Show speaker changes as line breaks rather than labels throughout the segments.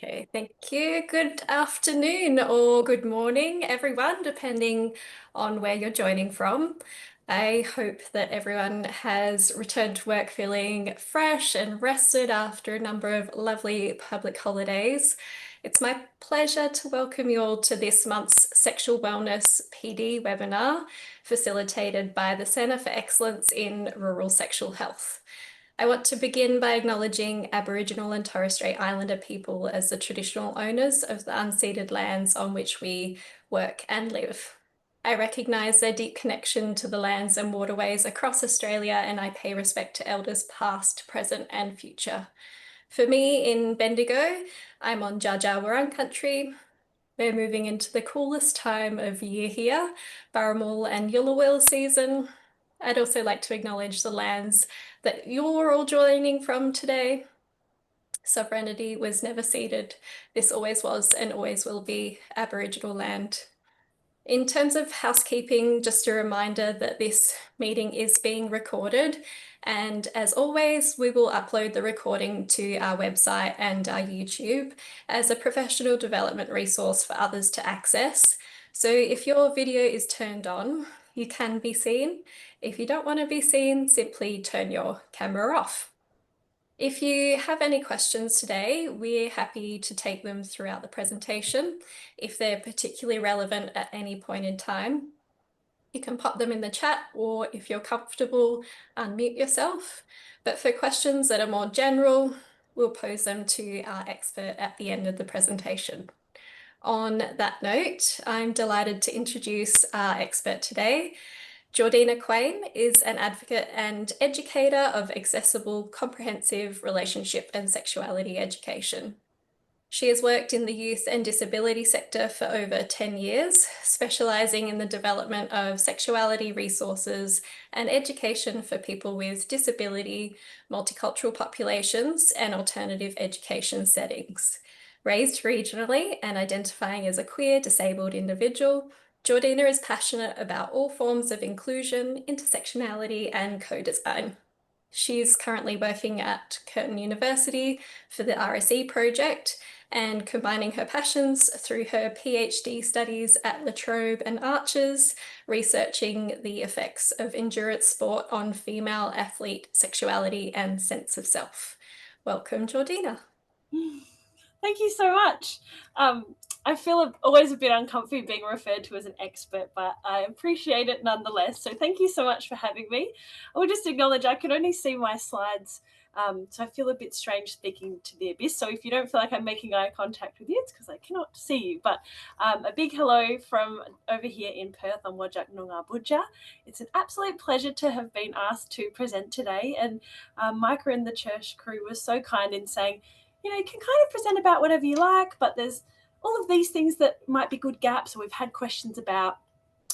Okay, thank you. Good afternoon or good morning, everyone, depending on where you're joining from. I hope that everyone has returned to work feeling fresh and rested after a number of lovely public holidays. It's my pleasure to welcome you all to this month's Sexual Wellness PD webinar, facilitated by the Centre for Excellence in Rural Sexual Health. I want to begin by acknowledging Aboriginal and Torres Strait Islander people as the traditional owners of the unceded lands on which we work and live. I recognise their deep connection to the lands and waterways across Australia, and I pay respect to elders past, present and future. For me in Bendigo, I'm on Dja Dja Wurrung country. We're moving into the coolest time of year here, Barramull and Yullawil season. I'd also like to acknowledge the lands that you're all joining from today. Sovereignty was never ceded. This always was and always will be Aboriginal land. In terms of housekeeping, just a reminder that this meeting is being recorded, and as always, we will upload the recording to our website and our YouTube as a professional development resource for others to access. So if your video is turned on, you can be seen. If you don't want to be seen, simply turn your camera off. If you have any questions today, we're happy to take them throughout the presentation. If they're particularly relevant at any point in time, you can pop them in the chat, or if you're comfortable, unmute yourself. But for questions that are more general, we'll pose them to our expert at the end of the presentation. On that note, I'm delighted to introduce our expert today. Jordina Quain is an advocate and educator of accessible, comprehensive relationship and sexuality education. She has worked in the youth and disability sector for over 10 years, specialising in the development of sexuality resources and education for people with disability, multicultural populations, and alternative education settings. Raised regionally and identifying as a queer, disabled individual, Jordina is passionate about all forms of inclusion, intersectionality, and co-design. She's currently working at Curtin University for the RSE Project and combining her passions through her PhD studies at LaTrobe and ARCSHS, researching the effects of endurance sport on female athlete sexuality and sense of self. Welcome, Jordina.
Thank you so much. I feel always a bit uncomfy being referred to as an expert, but I appreciate it nonetheless. So thank you so much for having me. I will just acknowledge I can only see my slides, so I feel a bit strange speaking to the abyss. So if you don't feel like I'm making eye contact with you, it's because I cannot see you. But a big hello from over here in Perth on Wajak Noongar Budja. It's an absolute pleasure to have been asked to present today. And Micah and the church crew was so kind in saying, you can kind of present about whatever you like, but there's all of these things that might be good gaps or we've had questions about.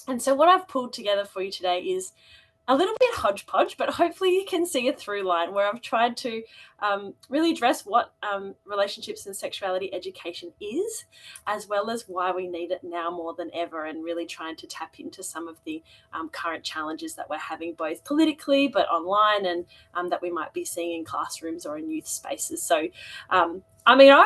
And so what I've pulled together for you today is a little bit hodgepodge, but hopefully you can see a through line where I've tried to really address what relationships and sexuality education is, as well as why we need it now more than ever, and really trying to tap into some of the current challenges that we're having both politically but online, and that we might be seeing in classrooms or in youth spaces. So I'm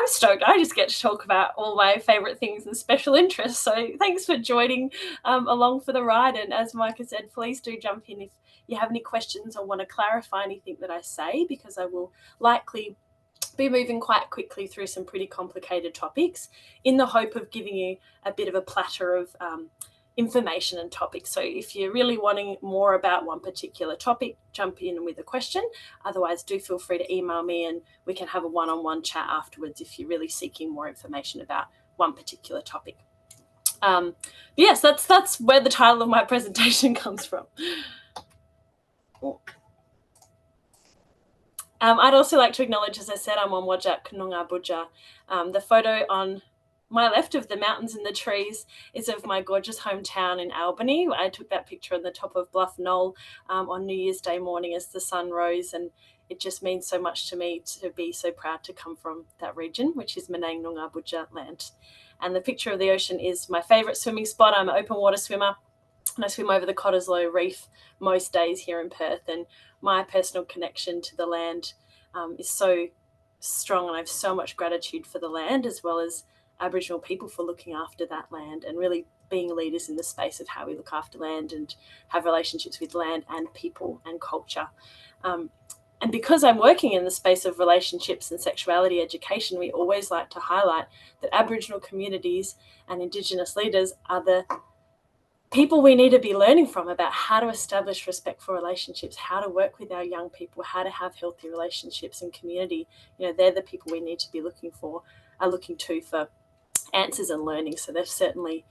stoked. I just get to talk about all my favourite things and special interests. So thanks for joining along for the ride. And as Micah said, please do jump in if you have any questions or want to clarify anything that I say, because I will likely be moving quite quickly through some pretty complicated topics in the hope of giving you a bit of a platter of information and topics. So if you're really wanting more about one particular topic, jump in with a question. Otherwise, do feel free to email me and we can have a one-on-one chat afterwards if you're really seeking more information about one particular topic. But yes, that's where the title of my presentation comes from. I'd also like to acknowledge, as I said, I'm on Wajak Noongar Budja. The photo on my left of the mountains and the trees is of my gorgeous hometown in Albany. I took that picture on the top of Bluff Knoll on New Year's Day morning as the sun rose, and it just means so much to me to be so proud to come from that region, which is Menang Noongar Budja land. And the picture of the ocean is my favourite swimming spot. I'm an open water swimmer, and I swim over the Cottesloe Reef most days here in Perth, and my personal connection to the land is so strong, and I have so much gratitude for the land as well as Aboriginal people for looking after that land and really being leaders in the space of how we look after land and have relationships with land and people and culture. And because I'm working in the space of relationships and sexuality education, we always like to highlight that Aboriginal communities and Indigenous leaders are the people we need to be learning from about how to establish respectful relationships, how to work with our young people, how to have healthy relationships and community. They're the people we need to be looking to for answers and learning. So they've certainly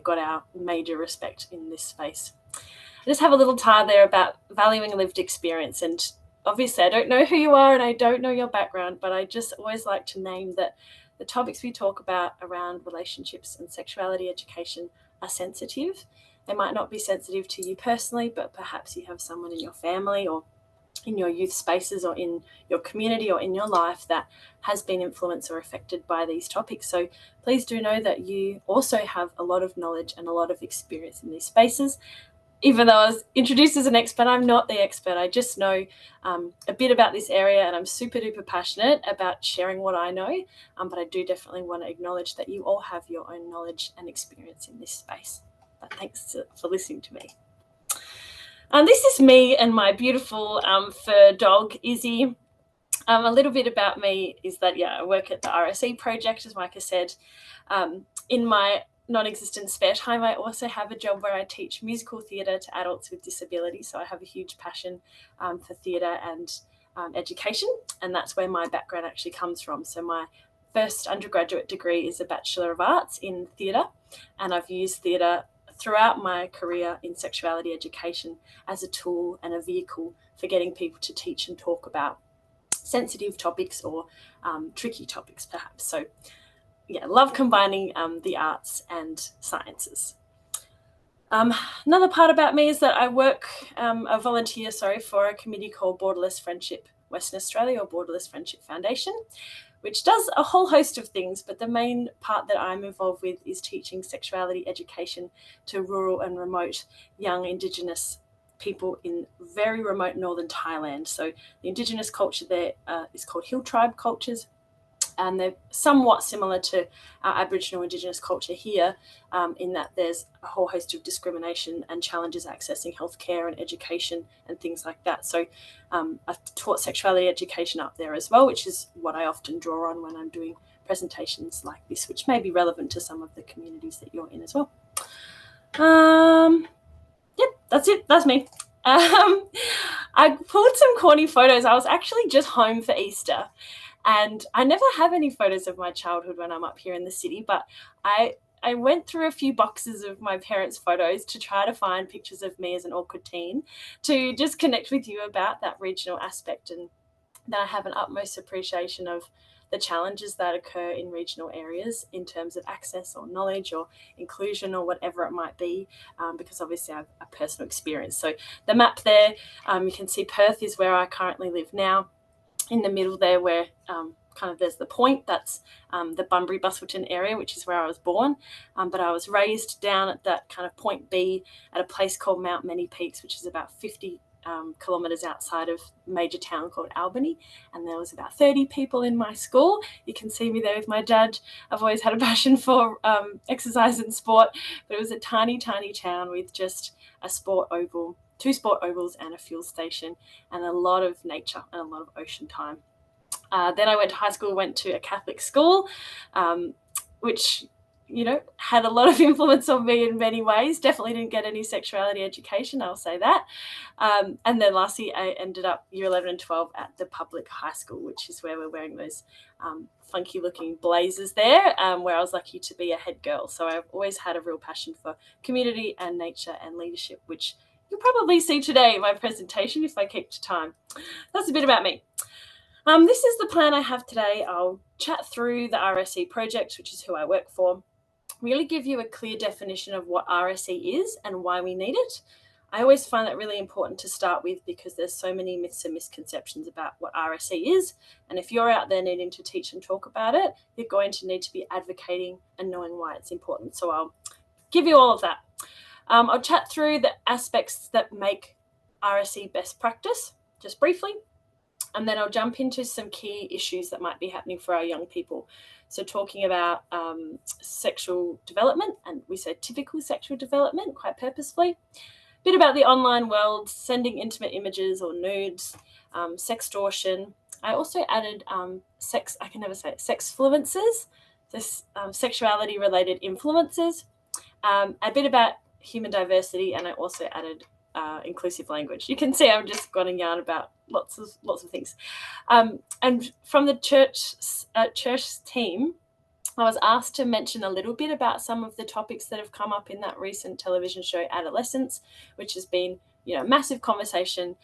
got our major respect in this space. I just have a little tar there about valuing lived experience. And obviously, I don't know who you are and I don't know your background, but I just always like to name that the topics we talk about around relationships and sexuality education are sensitive. They might not be sensitive to you personally, but perhaps you have someone in your family or in your youth spaces or in your community or in your life that has been influenced or affected by these topics. So please do know that you also have a lot of knowledge and a lot of experience in these spaces. Even though I was introduced as an expert, I'm not the expert. I just know a bit about this area, and I'm super duper passionate about sharing what I know. But I do definitely want to acknowledge that you all have your own knowledge and experience in this space. But thanks for listening to me. This is me and my beautiful fur dog, Izzy. A little bit about me is that, I work at the RSE Project, as Micah said. In my non-existent spare time, I also have a job where I teach musical theatre to adults with disabilities. So I have a huge passion for theatre and education, and that's where my background actually comes from. So my first undergraduate degree is a Bachelor of Arts in theatre, and I've used theatre throughout my career in sexuality education as a tool and a vehicle for getting people to teach and talk about sensitive topics or tricky topics, perhaps. So love combining the arts and sciences. Another part about me is that I volunteer for a committee called Borderless Friendship Western Australia, or Borderless Friendship Foundation, which does a whole host of things, but the main part that I'm involved with is teaching sexuality education to rural and remote young Indigenous people in very remote northern Thailand. So the Indigenous culture there is called Hill Tribe cultures, and they're somewhat similar to our Aboriginal Indigenous culture here, in that there's a whole host of discrimination and challenges accessing healthcare and education and things like that. So I've taught sexuality education up there as well, which is what I often draw on when I'm doing presentations like this, which may be relevant to some of the communities that you're in as well. That's it. That's me. I pulled some corny photos. I was actually just home for Easter, and I never have any photos of my childhood when I'm up here in the city, but I went through a few boxes of my parents' photos to try to find pictures of me as an awkward teen to just connect with you about that regional aspect, and that I have an utmost appreciation of the challenges that occur in regional areas in terms of access or knowledge or inclusion or whatever it might be, because obviously I have a personal experience. So the map there, you can see Perth is where I currently live now. In the middle there, where kind of there's the point, that's the Bunbury-Busselton area, which is where I was born. But I was raised down at that kind of point B at a place called Mount Many Peaks, which is about 50 kilometres outside of a major town called Albany. And there was about 30 people in my school. You can see me there with my dad. I've always had a passion for exercise and sport, but it was a tiny, tiny town with just a sport oval, 2 sport ovals and a fuel station, and a lot of nature and a lot of ocean time. Then I went to high school, went to a Catholic school, which, had a lot of influence on me in many ways. Definitely didn't get any sexuality education, I'll say that. And then lastly, I ended up year 11 and 12 at the public high school, which is where we're wearing those funky looking blazers there, where I was lucky to be a head girl. So I've always had a real passion for community and nature and leadership, which you'll probably see today in my presentation if I keep to time. That's a bit about me. This is the plan I have today. I'll chat through the RSE project, which is who I work for, really give you a clear definition of what RSE is and why we need it. I always find that really important to start with because there's so many myths and misconceptions about what RSE is. And if you're out there needing to teach and talk about it, you're going to need to be advocating and knowing why it's important. So I'll give you all of that. I'll chat through the aspects that make RSE best practice, just briefly. And then I'll jump into some key issues that might be happening for our young people. So talking about sexual development, and we say typical sexual development quite purposefully. A bit about the online world, sending intimate images or nudes, sextortion. I also added sexfluences, this sexuality-related influences, a bit about human diversity, and I also added inclusive language. You can see I'm just going to yarn about lots of things. And from the church team, I was asked to mention a little bit about some of the topics that have come up in that recent television show Adolescence, which has been massive conversation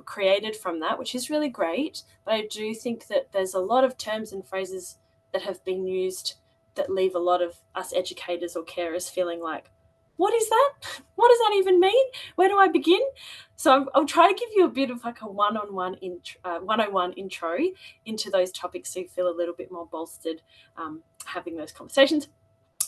created from that, which is really great. But I do think that there's a lot of terms and phrases that have been used that leave a lot of us educators or carers feeling like, what is that? What does that even mean? Where do I begin? So I'll try to give you a bit of like a one-on-one 101 intro into those topics so you feel a little bit more bolstered having those conversations.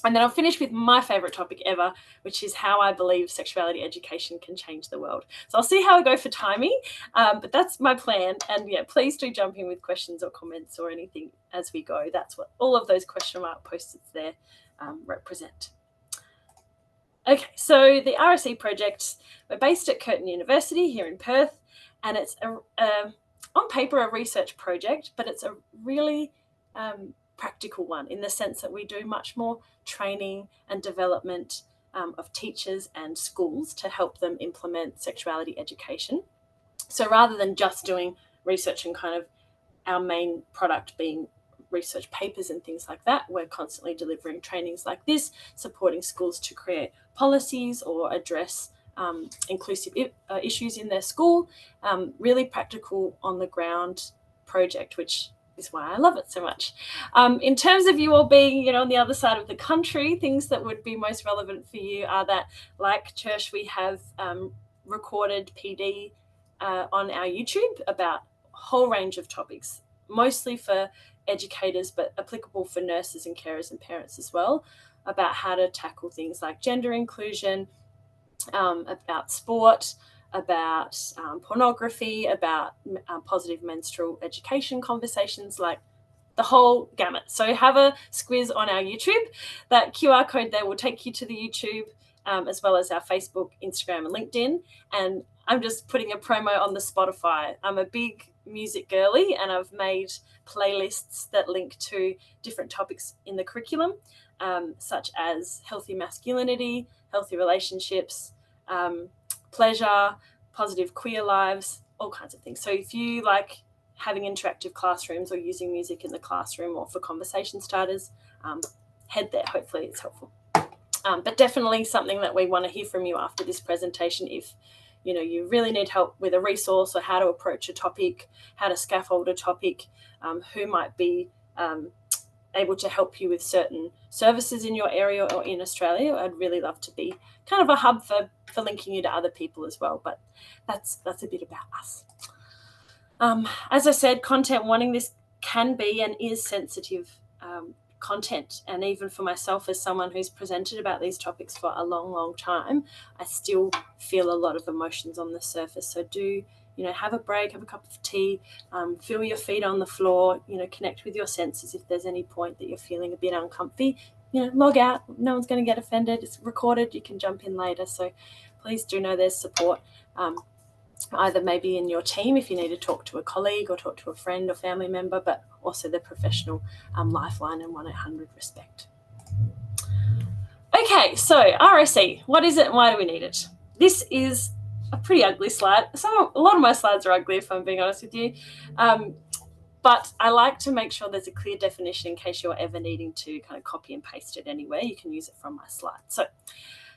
And then I'll finish with my favorite topic ever, which is how I believe sexuality education can change the world. So I'll see how I go for timing, but that's my plan. And yeah, please do jump in with questions or comments or anything as we go. That's what all of those question mark post-its there represent. Okay, so the RSE Project, we're based at Curtin University here in Perth, and it's on paper a research project, but it's a really practical one in the sense that we do much more training and development of teachers and schools to help them implement sexuality education. So rather than just doing research and kind of our main product being research papers and things like that, we're constantly delivering trainings like this, supporting schools to create policies or address inclusive issues in their school. Really practical on the ground project, which is why I love it so much. In terms of you all being, on the other side of the country, things that would be most relevant for you are that, like Church, we have recorded PD on our YouTube about a whole range of topics, mostly for educators, but applicable for nurses and carers and parents as well, about how to tackle things like gender inclusion, about sport, about pornography, about positive menstrual education conversations, like the whole gamut. So have a squiz on our YouTube. That QR code there will take you to the YouTube, as well as our Facebook, Instagram, and LinkedIn. And I'm just putting a promo on the Spotify. I'm a big music girly, and I've made playlists that link to different topics in the curriculum, such as healthy masculinity, healthy relationships, pleasure, positive queer lives, all kinds of things. So if you like having interactive classrooms or using music in the classroom or for conversation starters, head there. Hopefully it's helpful. But definitely something that we want to hear from you after this presentation. If you really need help with a resource or how to approach a topic, how to scaffold a topic, who might be able to help you with certain services in your area or in Australia, I'd really love to be kind of a hub for linking you to other people as well. But that's a bit about us. As I said, content warning, this can be and is sensitive content. And even for myself, as someone who's presented about these topics for a long, long time, I still feel a lot of emotions on the surface. So do, have a break, have a cup of tea, feel your feet on the floor, connect with your senses. If there's any point that you're feeling a bit uncomfy, log out. No one's going to get offended. It's recorded. You can jump in later. So please do know there's support. Either maybe in your team if you need to talk to a colleague or talk to a friend or family member, but also the professional lifeline and 1-800-RESPECT. Okay, so RSE, what is it and why do we need it? This is a pretty ugly slide. A lot of my slides are ugly, if I'm being honest with you. But I like to make sure there's a clear definition in case you're ever needing to kind of copy and paste it anywhere. You can use it from my slide. So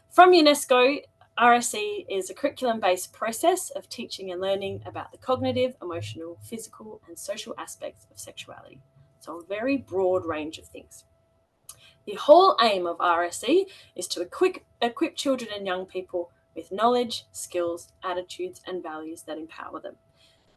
from UNESCO, RSE is a curriculum-based process of teaching and learning about the cognitive, emotional, physical, and social aspects of sexuality. So a very broad range of things. The whole aim of RSE is to equip children and young people with knowledge, skills, attitudes, and values that empower them.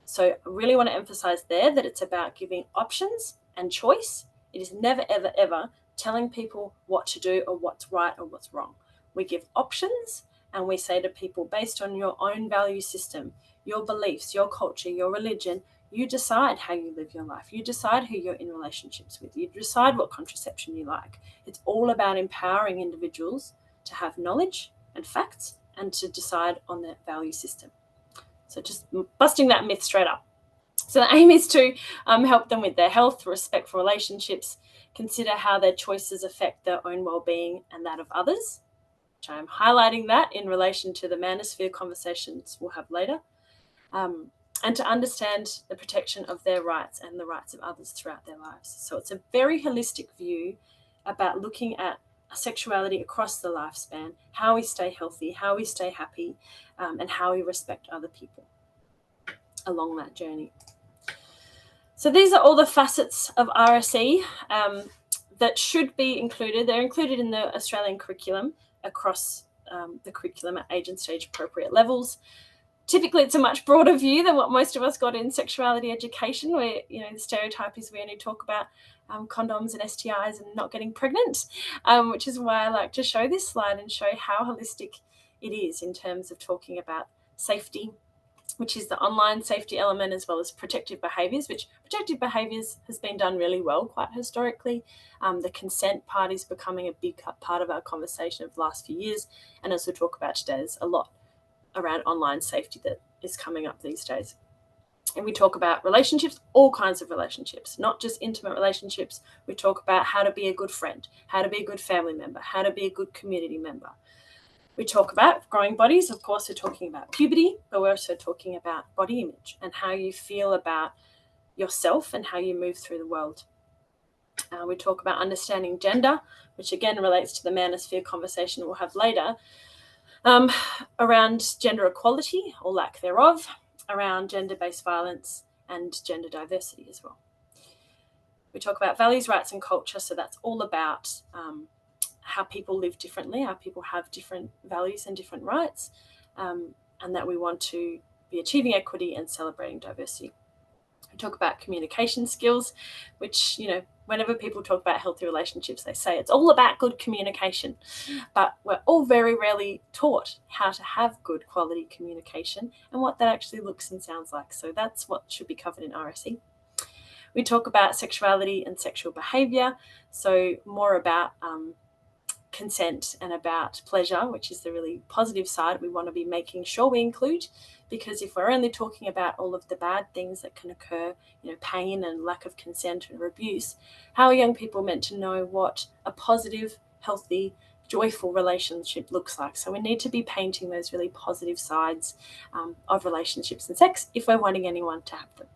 So I really want to emphasize there that it's about giving options and choice. It is never, ever, ever telling people what to do or what's right or what's wrong. We give options and we say to people, based on your own value system, your beliefs, your culture, your religion, You decide how you live your life. You decide who you're in relationships with. You decide what contraception you like. It's all about empowering individuals to have knowledge and facts and to decide on their value system. So just busting that myth straight up. So the aim is to help them with their health, respect for relationships, consider how their choices affect their own well-being and that of others, which I'm highlighting that in relation to the manosphere conversations we'll have later, and to understand the protection of their rights and the rights of others throughout their lives. So it's a very holistic view about looking at sexuality across the lifespan, how we stay healthy, how we stay happy, and how we respect other people along that journey. So these are all the facets of RSE that should be included. They're included in the Australian curriculum across the curriculum at age and stage appropriate levels. Typically, it's a much broader view than what most of us got in sexuality education, where the stereotype is we only talk about condoms and STIs and not getting pregnant, which is why I like to show this slide and show how holistic it is in terms of talking about safety, which is the online safety element, as well as protective behaviours, which protective behaviours has been done really well quite historically. The consent part is becoming a big part of our conversation of the last few years. And as we'll talk about today, there's a lot around online safety that is coming up these days. And we talk about relationships, all kinds of relationships, not just intimate relationships. We talk about how to be a good friend, how to be a good family member, how to be a good community member. We talk about growing bodies. Of course, we're talking about puberty, but we're also talking about body image and how you feel about yourself and how you move through the world. We talk about understanding gender, which again relates to the manosphere conversation we'll have later, around gender equality or lack thereof, around gender-based violence and gender diversity as well. We talk about values, rights, and culture. So that's all about how people live differently, how people have different values and different rights, and that we want to be achieving equity and celebrating diversity. We talk about communication skills, which, whenever people talk about healthy relationships, they say it's all about good communication. But we're all very rarely taught how to have good quality communication and what that actually looks and sounds like. So that's what should be covered in RSE. We talk about sexuality and sexual behaviour, so more about consent and about pleasure, which is the really positive side we want to be making sure we include, because if we're only talking about all of the bad things that can occur, pain and lack of consent or abuse, how are young people meant to know what a positive, healthy, joyful relationship looks like? So we need to be painting those really positive sides of relationships and sex if we're wanting anyone to have them.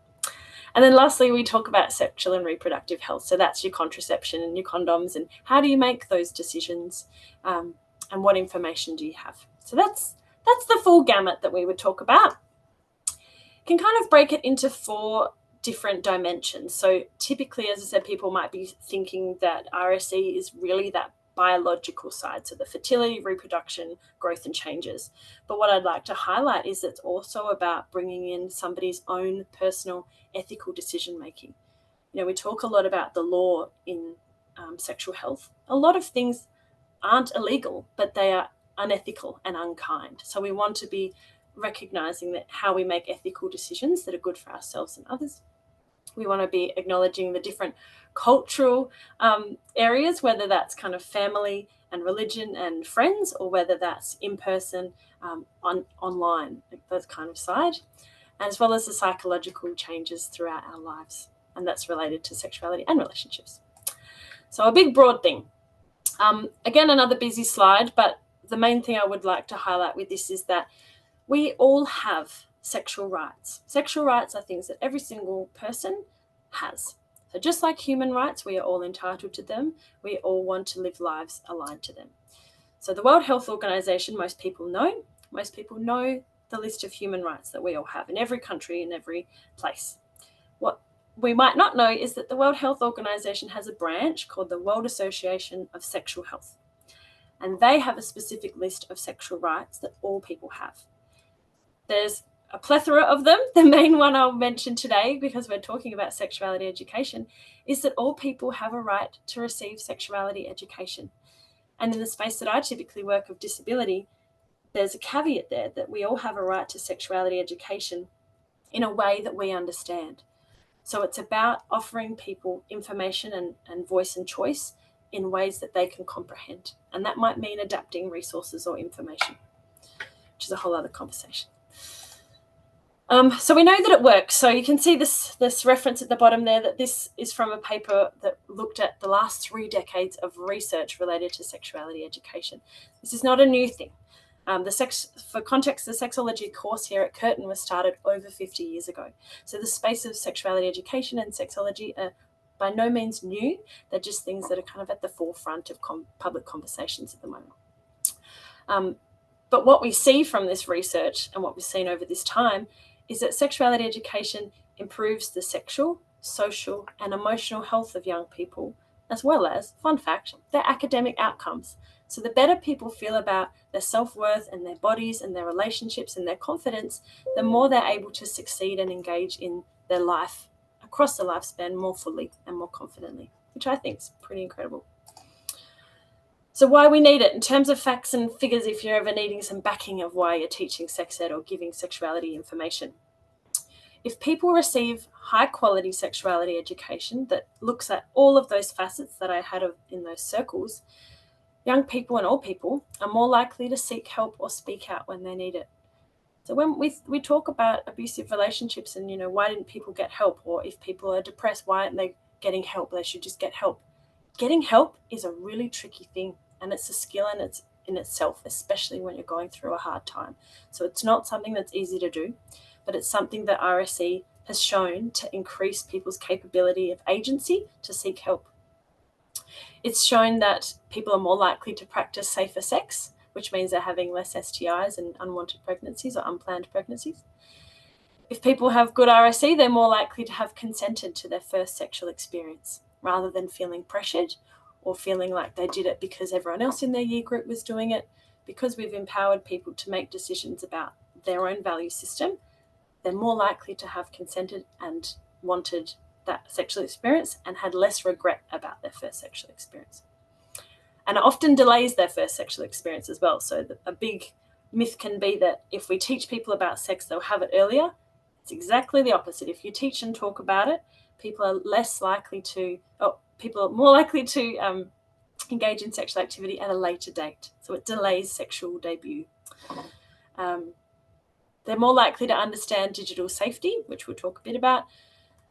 And then lastly, we talk about sexual and reproductive health. So that's your contraception and your condoms, and how do you make those decisions, and what information do you have? So that's the full gamut that we would talk about. Can kind of break it into 4 different dimensions. So typically, as I said, people might be thinking that RSE is really that biological side, so the fertility, reproduction, growth, and changes. But what I'd like to highlight is it's also about bringing in somebody's own personal ethical decision making. We talk a lot about the law in sexual health. A lot of things aren't illegal, but they are unethical and unkind. So we want to be recognizing that how we make ethical decisions that are good for ourselves and others. We want to be acknowledging the different cultural areas, whether that's kind of family and religion and friends, or whether that's in person, online, that kind of side, as well as the psychological changes throughout our lives. And that's related to sexuality and relationships. So a big broad thing. Again, another busy slide, but the main thing I would like to highlight with this is that we all have sexual rights. Sexual rights are things that every single person has. So just like human rights, we are all entitled to them. We all want to live lives aligned to them. So the World Health Organization, most people know the list of human rights that we all have in every country, in every place. What we might not know is that the World Health Organization has a branch called the World Association of Sexual Health. And they have a specific list of sexual rights that all people have. There's a plethora of them. The main one I'll mention today, because we're talking about sexuality education, is that all people have a right to receive sexuality education. And in the space that I typically work of disability, there's a caveat there that we all have a right to sexuality education in a way that we understand. So it's about offering people information and voice and choice in ways that they can comprehend. And that might mean adapting resources or information, which is a whole other conversation. So we know that it works. So you can see this reference at the bottom there, that this is from a paper that looked at the last 3 decades of research related to sexuality education. This is not a new thing. For context, the sexology course here at Curtin was started over 50 years ago. So the space of sexuality education and sexology are by no means new. They're just things that are kind of at the forefront of public conversations at the moment. But what we see from this research and what we've seen over this time is that sexuality education improves the sexual, social, and emotional health of young people, as well as, fun fact, their academic outcomes. So the better people feel about their self-worth and their bodies and their relationships and their confidence, the more they're able to succeed and engage in their life across the lifespan more fully and more confidently, which I think is pretty incredible. So why we need it in terms of facts and figures, if you're ever needing some backing of why you're teaching sex ed or giving sexuality information. If people receive high quality sexuality education that looks at all of those facets that I had in those circles, young people and all people are more likely to seek help or speak out when they need it. So when we talk about abusive relationships and, why didn't people get help, or if people are depressed, why aren't they getting help? They should just get help. Getting help is a really tricky thing, and it's a skill in itself, especially when you're going through a hard time. So it's not something that's easy to do, but it's something that RSE has shown to increase people's capability of agency to seek help. It's shown that people are more likely to practice safer sex, which means they're having less STIs and unwanted pregnancies or unplanned pregnancies. If people have good RSE, they're more likely to have consented to their first sexual experience rather than feeling pressured or feeling like they did it because everyone else in their year group was doing it. Because we've empowered people to make decisions about their own value system, they're more likely to have consented and wanted that sexual experience and had less regret about their first sexual experience. And it often delays their first sexual experience as well. So a big myth can be that if we teach people about sex, they'll have it earlier. It's exactly the opposite. If you teach and talk about it, people are more likely to engage in sexual activity at a later date. So it delays sexual debut. They're more likely to understand digital safety, which we'll talk a bit about.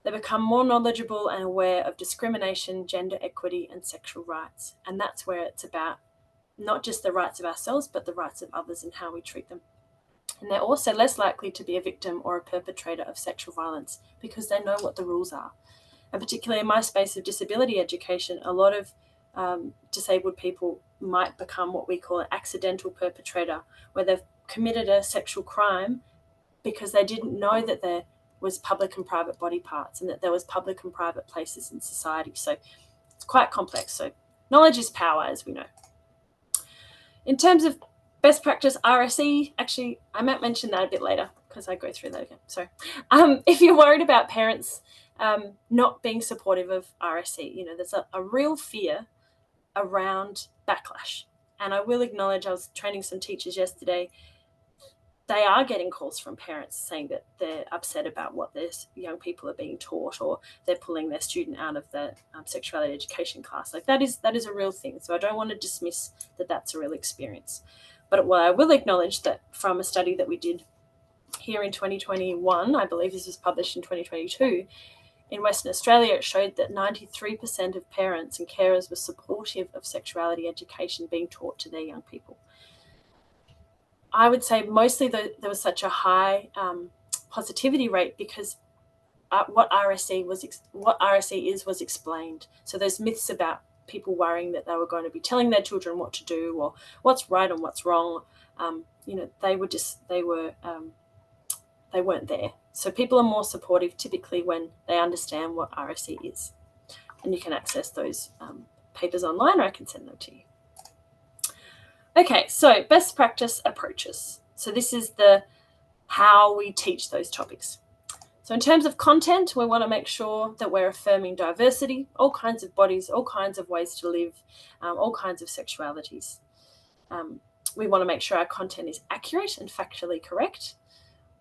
They become more knowledgeable and aware of discrimination, gender equity, and sexual rights. And that's where it's about not just the rights of ourselves, but the rights of others and how we treat them. And they're also less likely to be a victim or a perpetrator of sexual violence because they know what the rules are. And particularly in my space of disability education, a lot of disabled people might become what we call an accidental perpetrator, where they've committed a sexual crime because they didn't know that there was public and private body parts and that there was public and private places in society. So it's quite complex. So knowledge is power, as we know. In terms of best practice RSE, actually, I might mention that a bit later because I go through that again. So if you're worried about parents not being supportive of RSE, there's a real fear around backlash. And I will acknowledge, I was training some teachers yesterday. They are getting calls from parents saying that they're upset about what their young people are being taught, or they're pulling their student out of the sexuality education class. Like that is a real thing. So I don't want to dismiss that that's a real experience. But what I will acknowledge that from a study that we did here in 2021, I believe this was published in 2022, in Western Australia, it showed that 93% of parents and carers were supportive of sexuality education being taught to their young people. I would say mostly there was such a high positivity rate because what RSE was explained. So those myths about people worrying that they were going to be telling their children what to do or what's right and what's wrong, they weren't there. So people are more supportive typically when they understand what RSE is. And you can access those papers online, or I can send them to you. Okay, so best practice approaches. So this is how we teach those topics. So in terms of content, we want to make sure that we're affirming diversity, all kinds of bodies, all kinds of ways to live, all kinds of sexualities. We want to make sure our content is accurate and factually correct.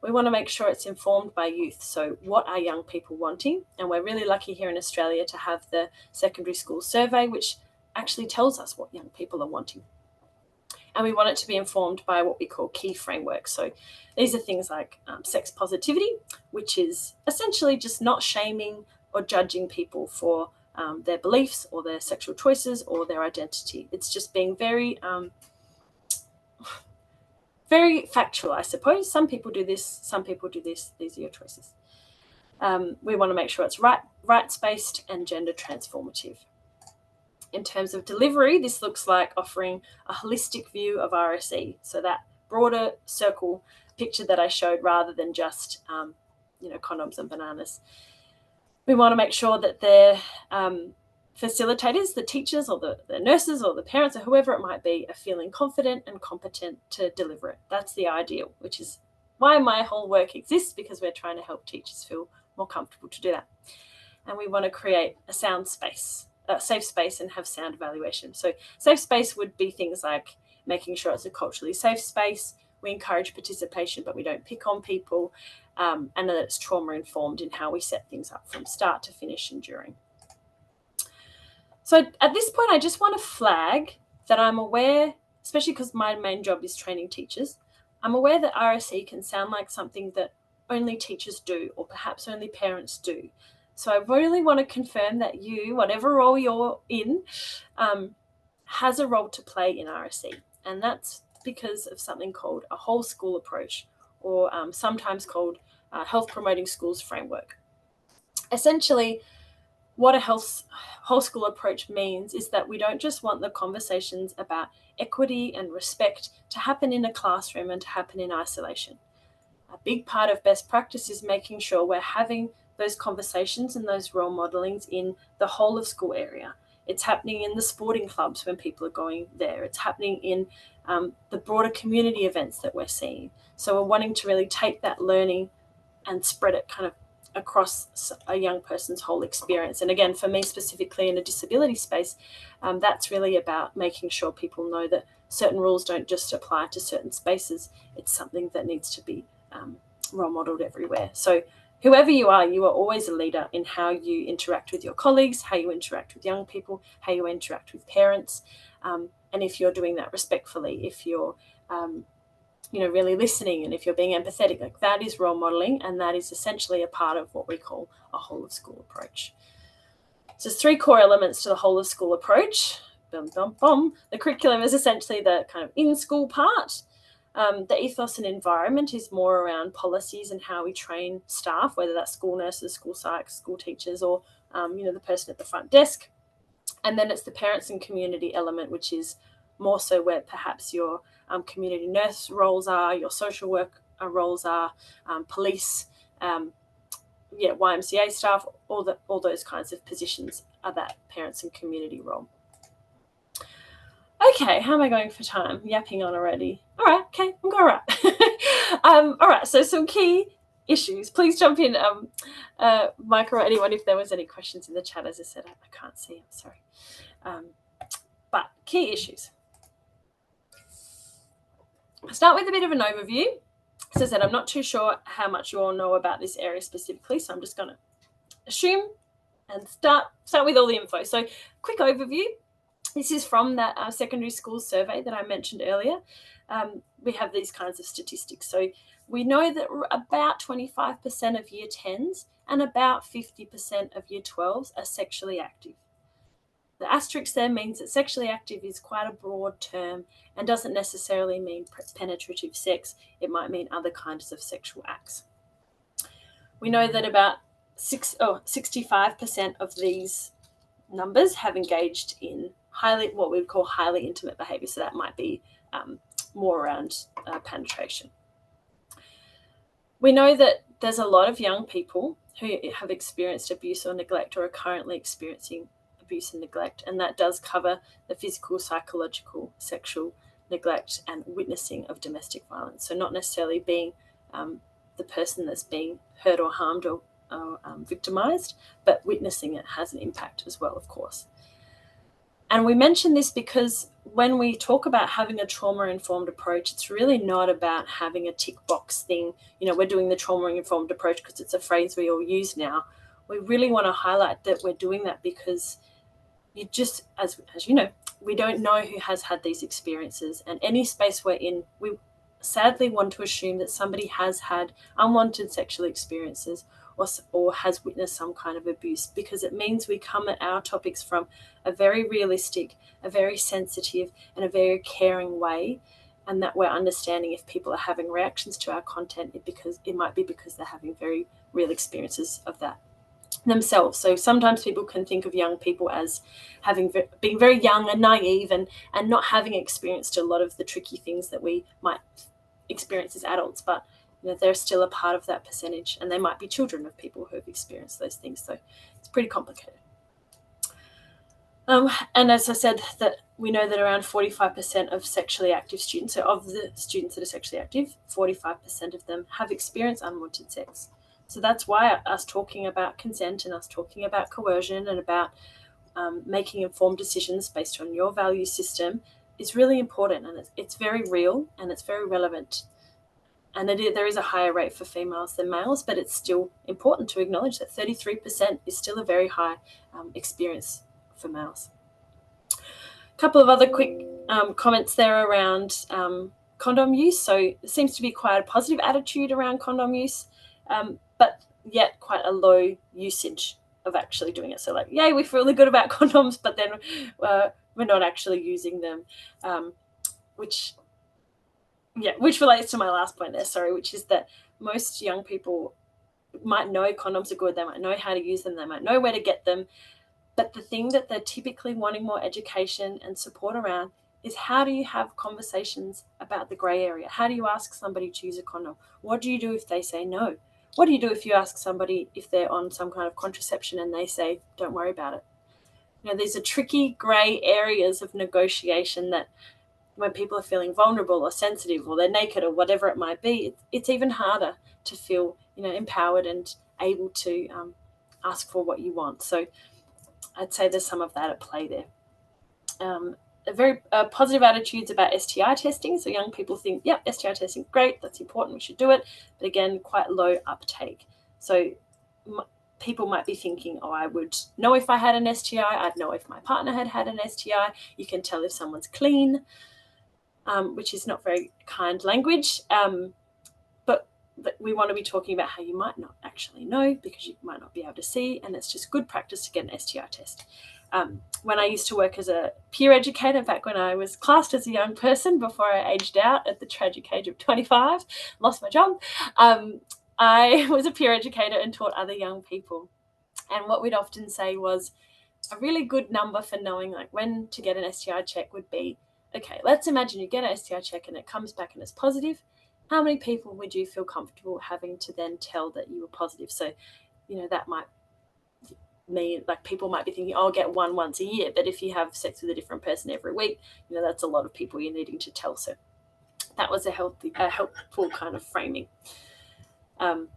We want to make sure it's informed by youth. So what are young people wanting? And we're really lucky here in Australia to have the secondary school survey, which actually tells us what young people are wanting. And we want it to be informed by what we call key frameworks. So these are things like sex positivity, which is essentially just not shaming or judging people for their beliefs or their sexual choices or their identity. It's just being very factual, I suppose. Some people do this, some people do this. These are your choices. We want to make sure it's rights-based and gender transformative. In terms of delivery, this looks like offering a holistic view of RSE. So that broader circle picture that I showed rather than just, condoms and bananas. We want to make sure that their facilitators, the teachers or the nurses or the parents or whoever it might be, are feeling confident and competent to deliver it. That's the ideal, which is why my whole work exists, because we're trying to help teachers feel more comfortable to do that. And we want to create a safe space and have sound evaluation. So safe space would be things like making sure it's a culturally safe space. We encourage participation, but we don't pick on people, and that it's trauma informed in how we set things up from start to finish and during. So at this point, I just want to flag that I'm aware, especially because my main job is training teachers, I'm aware that RSE can sound like something that only teachers do, or perhaps only parents do. So I really want to confirm that you, whatever role you're in, has a role to play in RSE. And that's because of something called a whole school approach, or sometimes called health promoting schools framework. Essentially, what a whole school approach means is that we don't just want the conversations about equity and respect to happen in a classroom and to happen in isolation. A big part of best practice is making sure we're having those conversations and those role modelings in the whole of school area. It's happening in the sporting clubs when people are going there. It's happening in the broader community events that we're seeing. So we're wanting to really take that learning and spread it kind of across a young person's whole experience. And again, for me specifically in a disability space, that's really about making sure people know that certain rules don't just apply to certain spaces. It's something that needs to be role modeled everywhere. So whoever you are always a leader in how you interact with your colleagues, how you interact with young people, how you interact with parents. And if you're doing that respectfully, if you're really listening, and if you're being empathetic, like that is role modeling, and that is essentially a part of what we call a whole of school approach. So there's 3 core elements to the whole of school approach. The curriculum is essentially the kind of in-school part. The ethos and environment is more around policies and how we train staff, whether that's school nurses, school psychs, school teachers, or the person at the front desk. And then it's the parents and community element, which is more so where perhaps your community nurse roles are, your social work roles are, police, YMCA staff, all those kinds of positions are that parents and community role. Okay, how am I going for time? Yapping on already. All right, okay, I'm all right. All right, so some key issues. Please jump in, Mike or anyone, if there was any questions in the chat. As I said, I can't see, I'm sorry. But key issues. I'll start with a bit of an overview. As I said, I'm not too sure how much you all know about this area specifically, so I'm just going to assume and start with all the info. So quick overview. This is from that secondary school survey that I mentioned earlier. We have these kinds of statistics. So we know that about 25% of year 10s and about 50% of year 12s are sexually active. The asterisk there means that sexually active is quite a broad term and doesn't necessarily mean penetrative sex. It might mean other kinds of sexual acts. We know that about 65% of these numbers have engaged in what we would call highly intimate behavior. So that might be more around penetration. We know that there's a lot of young people who have experienced abuse or neglect or are currently experiencing abuse and neglect, and that does cover the physical, psychological, sexual neglect and witnessing of domestic violence. So not necessarily being the person that's being hurt or harmed or victimized, but witnessing it has an impact as well, of course. And we mention this because when we talk about having a trauma-informed approach, it's really not about having a tick box thing. We're doing the trauma-informed approach because it's a phrase we all use now. We really want to highlight that we're doing that because you just, as you know, we don't know who has had these experiences. And any space we're in, we sadly want to assume that somebody has had unwanted sexual experiences or has witnessed some kind of abuse, because it means we come at our topics from a very realistic, a very sensitive, and a very caring way, and that we're understanding if people are having reactions to our content, it might be because they're having very real experiences of that themselves. So sometimes people can think of young people as being very young and naive and not having experienced a lot of the tricky things that we might experience as adults, but they're still a part of that percentage, and they might be children of people who have experienced those things. So it's pretty complicated. And as I said, that we know that around 45% of sexually active students, so of the students that are sexually active, 45% of them have experienced unwanted sex. So that's why us talking about consent and us talking about coercion and about making informed decisions based on your value system is really important, and it's very real and it's very relevant. And there is a higher rate for females than males, but it's still important to acknowledge that 33% is still a very high experience for males. A couple of other quick comments there around condom use. So there seems to be quite a positive attitude around condom use, but yet quite a low usage of actually doing it. So like, yay, we feel really good about condoms, but then we're not actually using them, which relates to my last point there, which is that most young people might know condoms are good, they might know how to use them, they might know where to get them, but the thing that they're typically wanting more education and support around is how do you have conversations about the grey area? How do you ask somebody to use a condom? What do you do if they say no? What do you do if you ask somebody if they're on some kind of contraception and they say, don't worry about it? These are tricky grey areas of negotiation that when people are feeling vulnerable or sensitive or they're naked or whatever it might be, it's even harder to feel, empowered and able to ask for what you want. So I'd say there's some of that at play there. A very positive attitudes about STI testing. So young people think, yep, STI testing, great, that's important, we should do it. But again, quite low uptake. So people might be thinking, I would know if I had an STI, I'd know if my partner had an STI. You can tell if someone's clean, which is not very kind language. But we want to be talking about how you might not actually know because you might not be able to see, and it's just good practice to get an STI test. When I used to work as a peer educator, back when I was classed as a young person before I aged out at the tragic age of 25, lost my job, I was a peer educator and taught other young people. And what we'd often say was a really good number for knowing like when to get an STI check would be, okay, let's imagine you get an STI check and it comes back and it's positive. How many people would you feel comfortable having to then tell that you were positive? So, that might mean like people might be thinking, I'll get one once a year. But if you have sex with a different person every week, that's a lot of people you're needing to tell. So that was a helpful kind of framing. And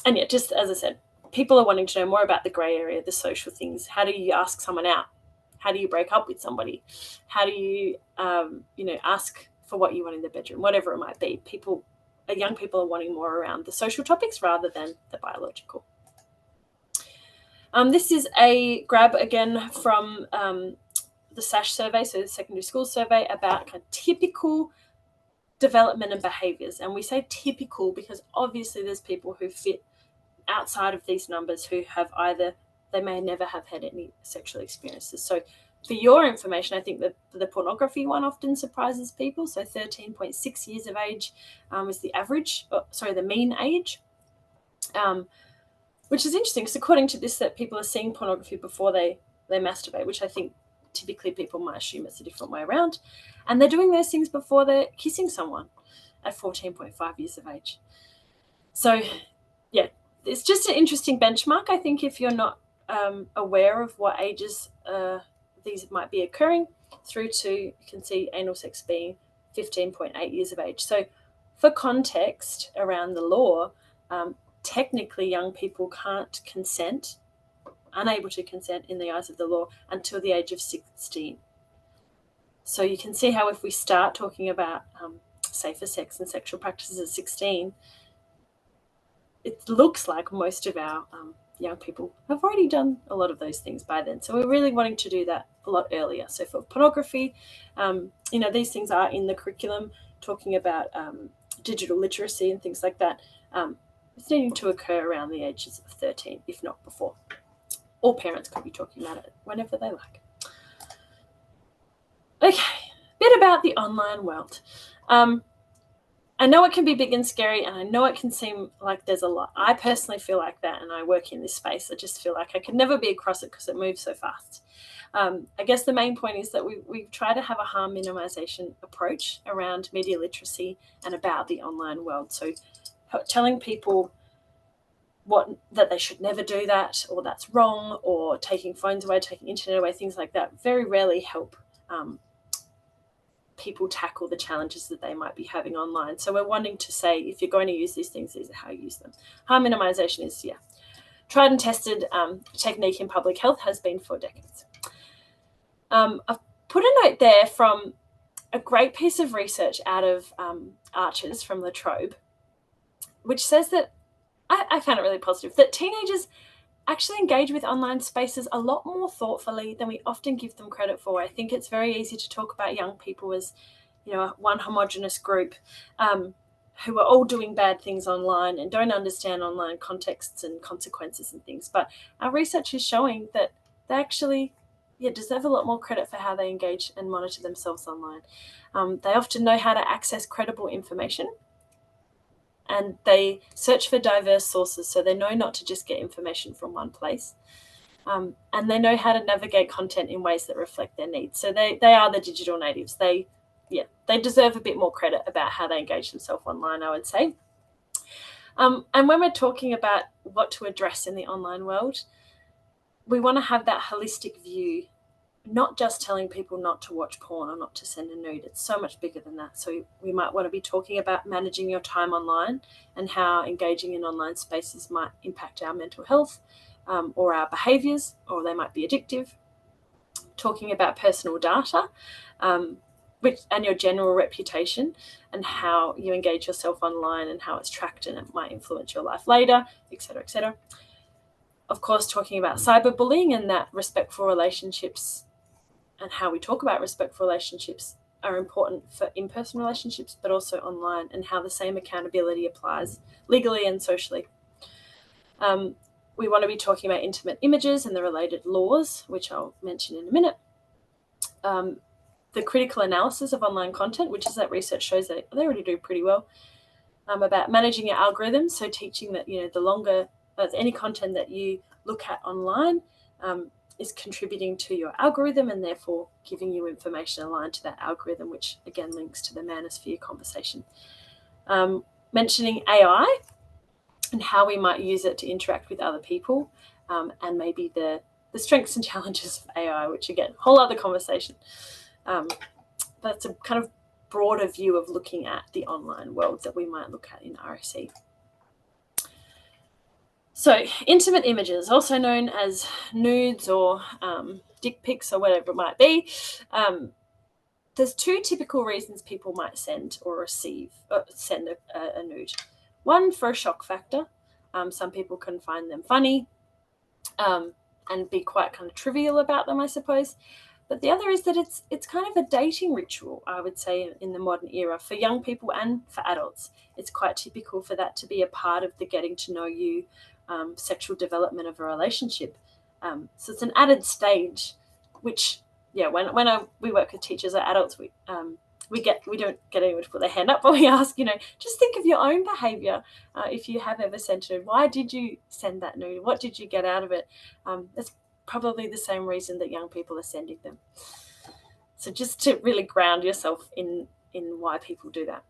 yeah, just as I said, people are wanting to know more about the grey area, the social things. How do you ask someone out? How do you break up with somebody? How do you, ask for what you want in the bedroom, whatever it might be. Young people are wanting more around the social topics rather than the biological. This is a grab again from the SASH survey, so the secondary school survey, about kind of typical development and behaviours. And we say typical because obviously there's people who fit outside of these numbers who have they may never have had any sexual experiences. So for your information, I think that the pornography one often surprises people. So 13.6 years of age is the mean age, which is interesting because according to this, that people are seeing pornography before they masturbate, which I think typically people might assume it's a different way around. And they're doing those things before they're kissing someone at 14.5 years of age. So yeah, it's just an interesting benchmark. I think if you're not aware of what ages these might be occurring, through to, you can see anal sex being 15.8 years of age. So for context around the law, technically young people can't consent unable to consent in the eyes of the law until the age of 16. So you can see how if we start talking about safer sex and sexual practices at 16, it looks like most of our young people have already done a lot of those things by then. So we're really wanting to do that a lot earlier. So for pornography, these things are in the curriculum, talking about digital literacy and things like that. It's needing to occur around the ages of 13, if not before. All parents could be talking about it whenever they like. Okay, a bit about the online world. I know it can be big and scary, and I know it can seem like there's a lot. I personally feel like that, and I work in this space. I just feel like I could never be across it because it moves so fast. I guess the main point is that we try to have a harm minimization approach around media literacy and about the online world. So telling people that they should never do that, or that's wrong, or taking phones away, taking internet away, things like that, very rarely help people tackle the challenges that they might be having online. So we're wanting to say, if you're going to use these things, these are how you use them. Harm minimization is, tried and tested technique in public health, has been for decades. I've put a note there from a great piece of research out of ARCSHS from LaTrobe, which says that, I found it really positive, that teenagers actually engage with online spaces a lot more thoughtfully than we often give them credit for. I think it's very easy to talk about young people as, one homogenous group who are all doing bad things online and don't understand online contexts and consequences and things. But our research is showing that they actually deserve a lot more credit for how they engage and monitor themselves online. They often know how to access credible information, and they search for diverse sources, so they know not to just get information from one place. And they know how to navigate content in ways that reflect their needs. So they are the digital natives. They deserve a bit more credit about how they engage themselves online, I would say. And when we're talking about what to address in the online world, we want to have that holistic view, not just telling people not to watch porn or not to send a nude. It's so much bigger than that. So we might want to be talking about managing your time online and how engaging in online spaces might impact our mental health or our behaviours, or they might be addictive. Talking about personal data and your general reputation and how you engage yourself online and how it's tracked and it might influence your life later, etc., etc. Of course, talking about cyberbullying and that respectful relationships and how we talk about respectful relationships are important for in-person relationships, but also online, and how the same accountability applies legally and socially. We want to be talking about intimate images and the related laws, which I'll mention in a minute. The critical analysis of online content, which is that research shows that they already do pretty well. About managing your algorithms, so teaching that the longer any content that you look at online is contributing to your algorithm and therefore giving you information aligned to that algorithm, which again links to the manosphere conversation. Mentioning AI and how we might use it to interact with other people, and maybe the strengths and challenges of AI, which again, whole other conversation. That's a kind of broader view of looking at the online world that we might look at in RSE. So intimate images, also known as nudes or dick pics or whatever it might be. There's two typical reasons people might send or send a nude. One, for a shock factor. Some people can find them funny and be quite kind of trivial about them, I suppose. But the other is that it's kind of a dating ritual, I would say, in the modern era for young people and for adults. It's quite typical for that to be a part of the getting to know you sexual development of a relationship. So it's an added stage, which when we work with teachers or adults, we don't get anyone to put their hand up, but we ask, just think of your own behaviour. If you have ever sent a nude, why did you send that nude? What did you get out of it? That's probably the same reason that young people are sending them. So just to really ground yourself in why people do that.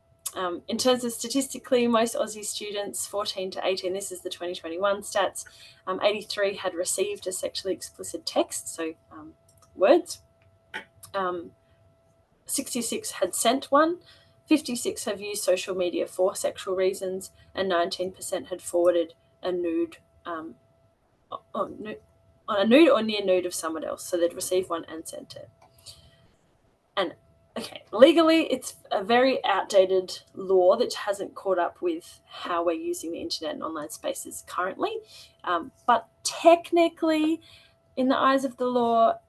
In terms of statistically, most Aussie students 14 to 18, this is the 2021 stats, 83 had received a sexually explicit text, so words. 66 had sent one, 56 have used social media for sexual reasons, and 19% had forwarded a nude. on a nude or near nude of someone else. So they'd receive one and send it. And okay, legally, it's a very outdated law that hasn't caught up with how we're using the internet and online spaces currently. But technically, in the eyes of the law,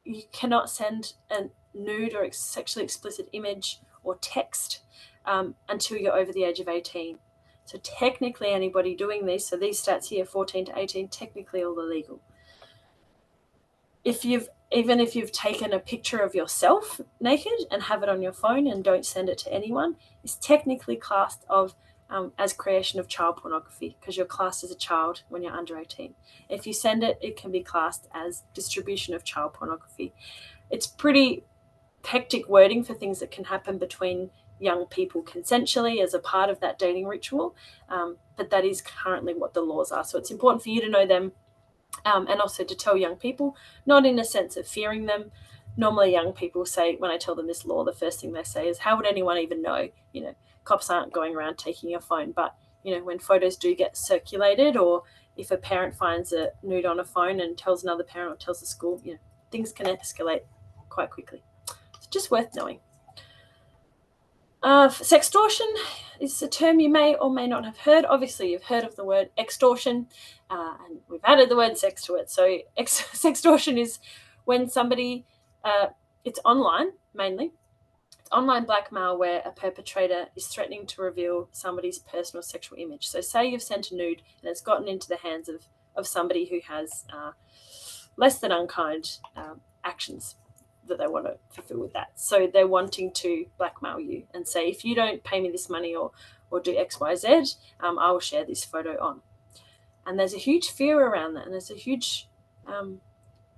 you cannot send a nude or sexually explicit image or text until you're over the age of 18. So technically, anybody doing this, so these stats here, 14 to 18, technically all illegal. Even if you've taken a picture of yourself naked and have it on your phone and don't send it to anyone, it's technically classed as creation of child pornography, because you're classed as a child when you're under 18. If you send it, it can be classed as distribution of child pornography. It's pretty hectic wording for things that can happen between young people consensually as a part of that dating ritual, but that is currently what the laws are. So it's important for you to know them. And also to tell young people, not in a sense of fearing them. Normally young people say, when I tell them this law, the first thing they say is, how would anyone even know? Cops aren't going around taking your phone. But, when photos do get circulated, or if a parent finds a nude on a phone and tells another parent or tells the school, things can escalate quite quickly. It's just worth knowing. Sextortion is a term you may or may not have heard. Obviously, you've heard of the word extortion, and we've added the word sex to it. So sextortion is when somebody, it's online mainly, it's online blackmail where a perpetrator is threatening to reveal somebody's personal sexual image. So say you've sent a nude and it's gotten into the hands of somebody who has less than unkind actions that they want to fulfill with that. So they're wanting to blackmail you and say, if you don't pay me this money or do X, Y, Z, I will share this photo on. And there's a huge fear around that, and there's a huge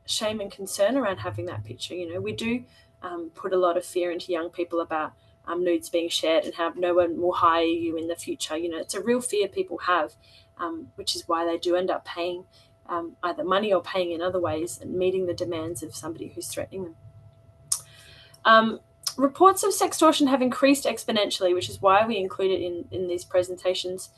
shame and concern around having that picture. We do put a lot of fear into young people about nudes being shared and how no one will hire you in the future. It's a real fear people have, which is why they do end up paying either money or paying in other ways and meeting the demands of somebody who's threatening them. Reports of sextortion have increased exponentially, which is why we include it in these presentations.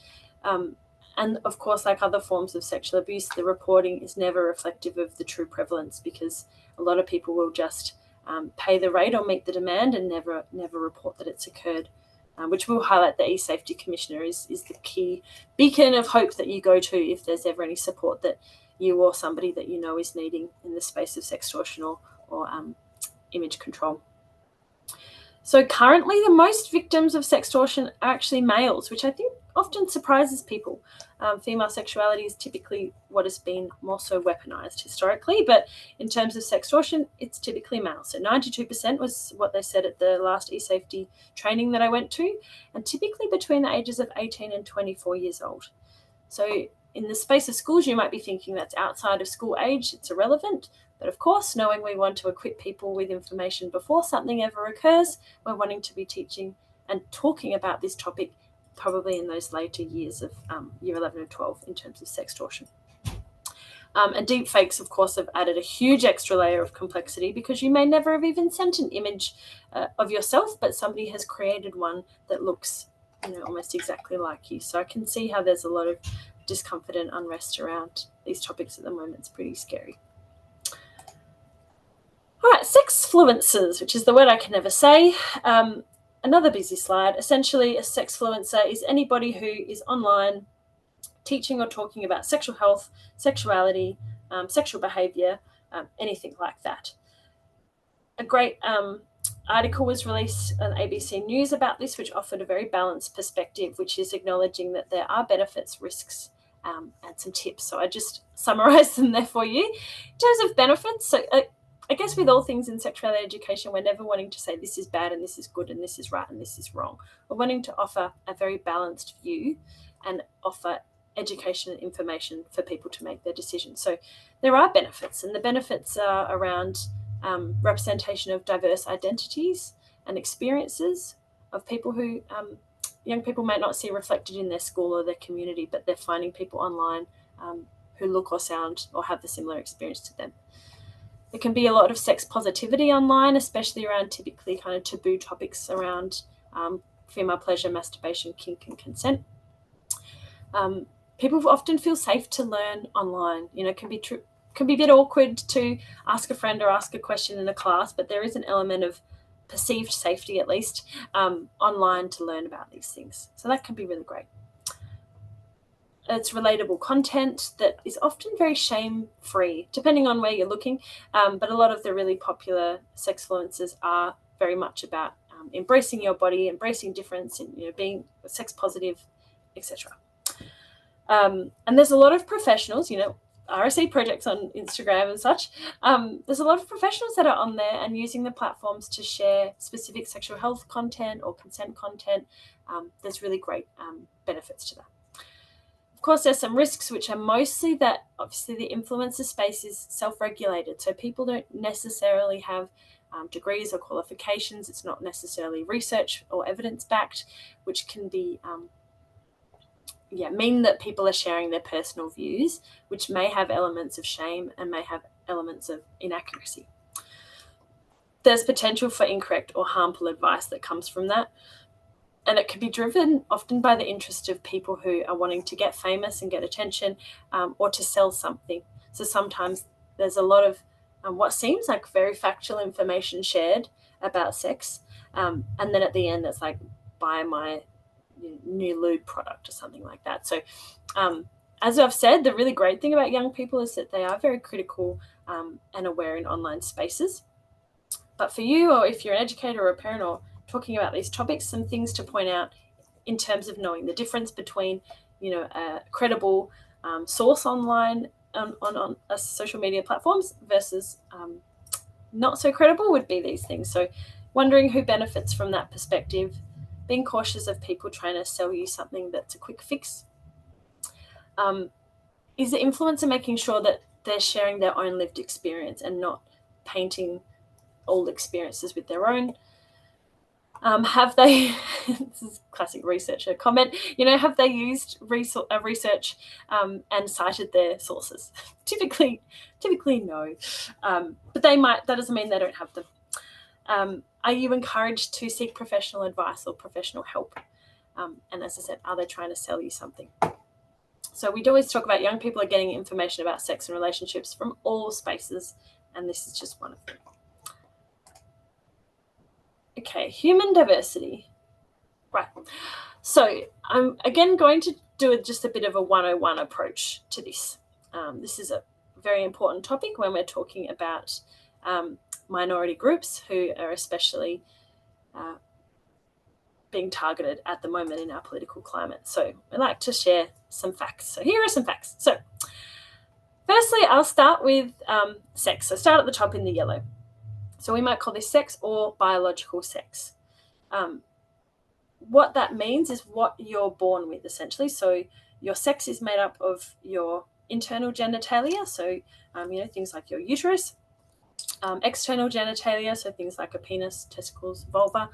And of course, like other forms of sexual abuse, the reporting is never reflective of the true prevalence, because a lot of people will just pay the rate or meet the demand and never report that it's occurred, which will highlight the E-Safety Commissioner is the key beacon of hope that you go to if there's ever any support that you or somebody that you know is needing in the space of sextortion or image control. So currently, the most victims of sextortion are actually males, which I think often surprises people. Female sexuality is typically what has been more so weaponized historically, but in terms of sextortion, it's typically male. So 92% was what they said at the last e-safety training that I went to, and typically between the ages of 18 and 24 years old. So in the space of schools, you might be thinking that's outside of school age, it's irrelevant. But of course, knowing we want to equip people with information before something ever occurs, we're wanting to be teaching and talking about this topic probably in those later years of year 11 and 12 in terms of sextortion. And deepfakes, of course, have added a huge extra layer of complexity, because you may never have even sent an image of yourself, but somebody has created one that looks almost exactly like you. So I can see how there's a lot of discomfort and unrest around these topics at the moment. It's pretty scary. All right, sexfluencers, which is the word I can never say. Another busy slide. Essentially, a sexfluencer is anybody who is online teaching or talking about sexual health, sexuality, sexual behavior, anything like that. A great article was released on ABC News about this, which offered a very balanced perspective, which is acknowledging that there are benefits, risks, and some tips. So I just summarised them there for you. In terms of benefits, so I guess with all things in sexuality education, we're never wanting to say this is bad and this is good and this is right and this is wrong. We're wanting to offer a very balanced view and offer education and information for people to make their decisions. So there are benefits, and the benefits are around representation of diverse identities and experiences of people who young people might not see reflected in their school or their community, but they're finding people online who look or sound or have the similar experience to them. There can be a lot of sex positivity online, especially around typically kind of taboo topics around female pleasure, masturbation, kink, and consent. People often feel safe to learn online. Can can be a bit awkward to ask a friend or ask a question in a class, but there is an element of perceived safety, at least, online to learn about these things. So that can be really great. It's relatable content that is often very shame-free, depending on where you're looking. But a lot of the really popular sex influencers are very much about embracing your body, embracing difference, and being sex positive, etc. And there's a lot of professionals, RSE Projects on Instagram and such. There's a lot of professionals that are on there and using the platforms to share specific sexual health content or consent content. There's really great benefits to that. Of course, there's some risks, which are mostly that obviously the influencer space is self-regulated. So people don't necessarily have degrees or qualifications. It's not necessarily research or evidence-backed, which can be mean that people are sharing their personal views, which may have elements of shame and may have elements of inaccuracy. There's potential for incorrect or harmful advice that comes from that. And it can be driven often by the interest of people who are wanting to get famous and get attention, or to sell something. So sometimes there's a lot of what seems like very factual information shared about sex. And then at the end, it's like, buy my new lube product or something like that. So as I've said, the really great thing about young people is that they are very critical and aware in online spaces. But for you, or if you're an educator or a parent or talking about these topics, some things to point out in terms of knowing the difference between, a credible source online on social media platforms versus not so credible would be these things. So wondering who benefits from that perspective, being cautious of people trying to sell you something that's a quick fix. Is the influencer making sure that they're sharing their own lived experience and not painting all experiences with their own? Have they, this is classic researcher comment, have they used research and cited their sources? Typically no. But they might, that doesn't mean they don't have them. Are you encouraged to seek professional advice or professional help? And as I said, are they trying to sell you something? So we'd always talk about young people are getting information about sex and relationships from all spaces, and this is just one of them. Okay, human diversity. Right. So I'm again going to do just a bit of a 101 approach to this. This is a very important topic when we're talking about minority groups who are especially being targeted at the moment in our political climate. So I'd like to share some facts. So here are some facts. So firstly, I'll start with sex. So start at the top in the yellow. So we might call this sex or biological sex. What that means is what you're born with, essentially. So your sex is made up of your internal genitalia, so things like your uterus, external genitalia, so things like a penis, testicles, vulva,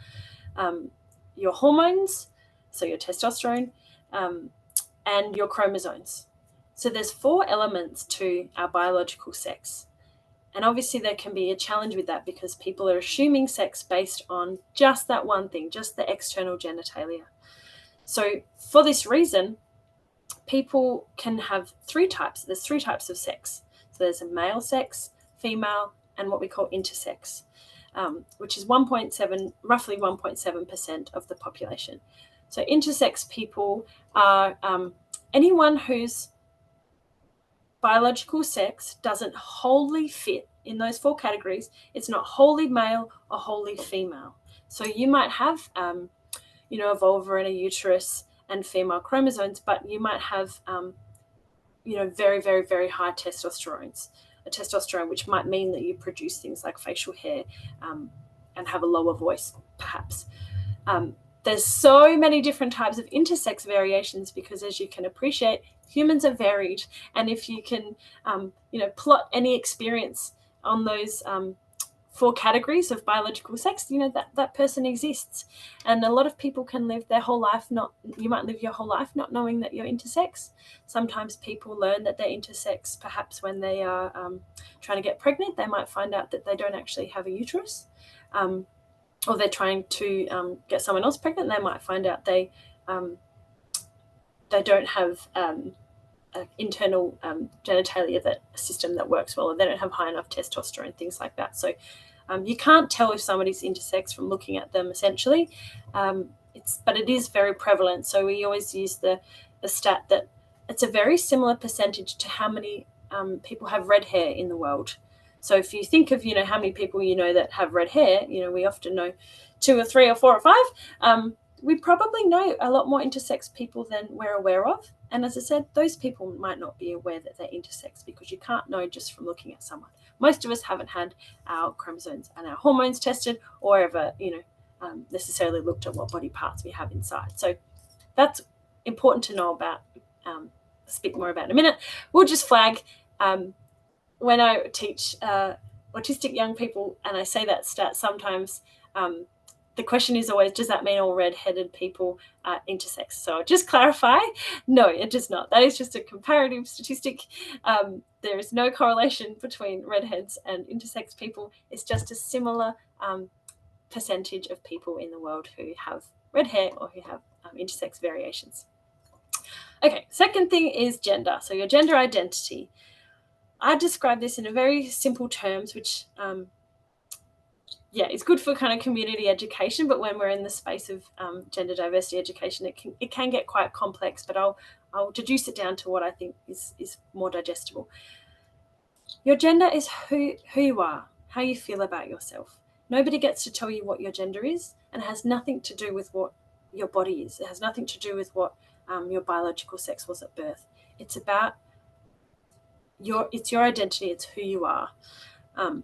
your hormones, so your testosterone, and your chromosomes. So there's 4 elements to our biological sex. And obviously there can be a challenge with that because people are assuming sex based on just that one thing, just the external genitalia. So for this reason, people can have 3 types. There's 3 types of sex. So there's a male sex, female, and what we call intersex, which is roughly 1.7% of the population. So intersex people are anyone whose biological sex doesn't wholly fit in those 4 categories. It's not wholly male or wholly female. So you might have, a vulva and a uterus and female chromosomes, but you might have, very, very, very high testosterone, which might mean that you produce things like facial hair and have a lower voice, perhaps. There's so many different types of intersex variations because, as you can appreciate, humans are varied. And if you can, plot any experience on those 4 categories of biological sex, that person exists. And a lot of people can live their whole life you might live your whole life not knowing that you're intersex. Sometimes people learn that they're intersex perhaps when they are trying to get pregnant. They might find out that they don't actually have a uterus. Or they're trying to get someone else pregnant, they might find out they don't have internal genitalia system that works well, or they don't have high enough testosterone, things like that. So you can't tell if somebody's intersex from looking at them, essentially. But it is very prevalent. So we always use the stat that it's a very similar percentage to how many people have red hair in the world. So if you think of, how many people that have red hair, we often know 2 or 3 or 4 or 5. We probably know a lot more intersex people than we're aware of. And as I said, those people might not be aware that they're intersex, because you can't know just from looking at someone. Most of us haven't had our chromosomes and our hormones tested, or ever, necessarily looked at what body parts we have inside. So that's important to know about. I'll speak more about in a minute. We'll just flag when I teach autistic young people, and I say that stat sometimes, the question is always, does that mean all red-headed people are intersex? So I'll just clarify, no, it does not. That is just a comparative statistic. There is no correlation between redheads and intersex people. It's just a similar percentage of people in the world who have red hair or who have intersex variations. Okay, second thing is gender. So your gender identity. I describe this in a very simple terms, which it's good for kind of community education, but when we're in the space of gender diversity education, it can get quite complex. But I'll deduce it down to what I think is more digestible. Your gender is who you are, how you feel about yourself. Nobody gets to tell you what your gender is, and it has nothing to do with what your body is. It has nothing to do with what your biological sex was at birth. It's about it's your identity. It's who you are. I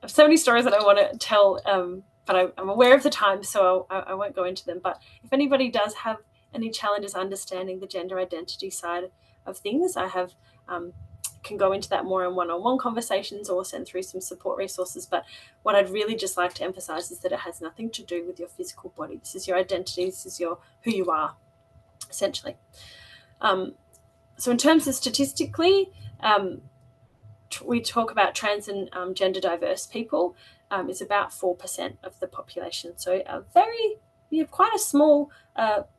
have so many stories that I want to tell, but I'm aware of the time, so I won't go into them. But if anybody does have any challenges understanding the gender identity side of things, I have can go into that more in one-on-one conversations or send through some support resources. But what I'd really just like to emphasize is that it has nothing to do with your physical body. This is your identity. This is who you are, essentially. So in terms of statistically, we talk about trans and gender diverse people is about 4% of the population. So quite a small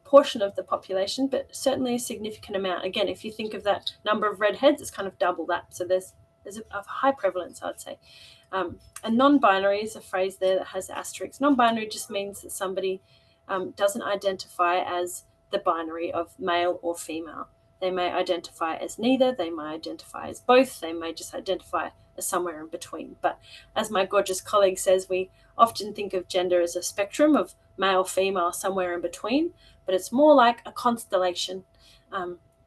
portion of the population, but certainly a significant amount. Again, if you think of that number of redheads, it's kind of double that. So there's a high prevalence, I'd say. And non-binary is a phrase there that has asterisks. Non-binary just means that somebody doesn't identify as the binary of male or female. They may identify as neither, they may identify as both, they may just identify as somewhere in between. But as my gorgeous colleague says, we often think of gender as a spectrum of male, female, somewhere in between, but it's more like a constellation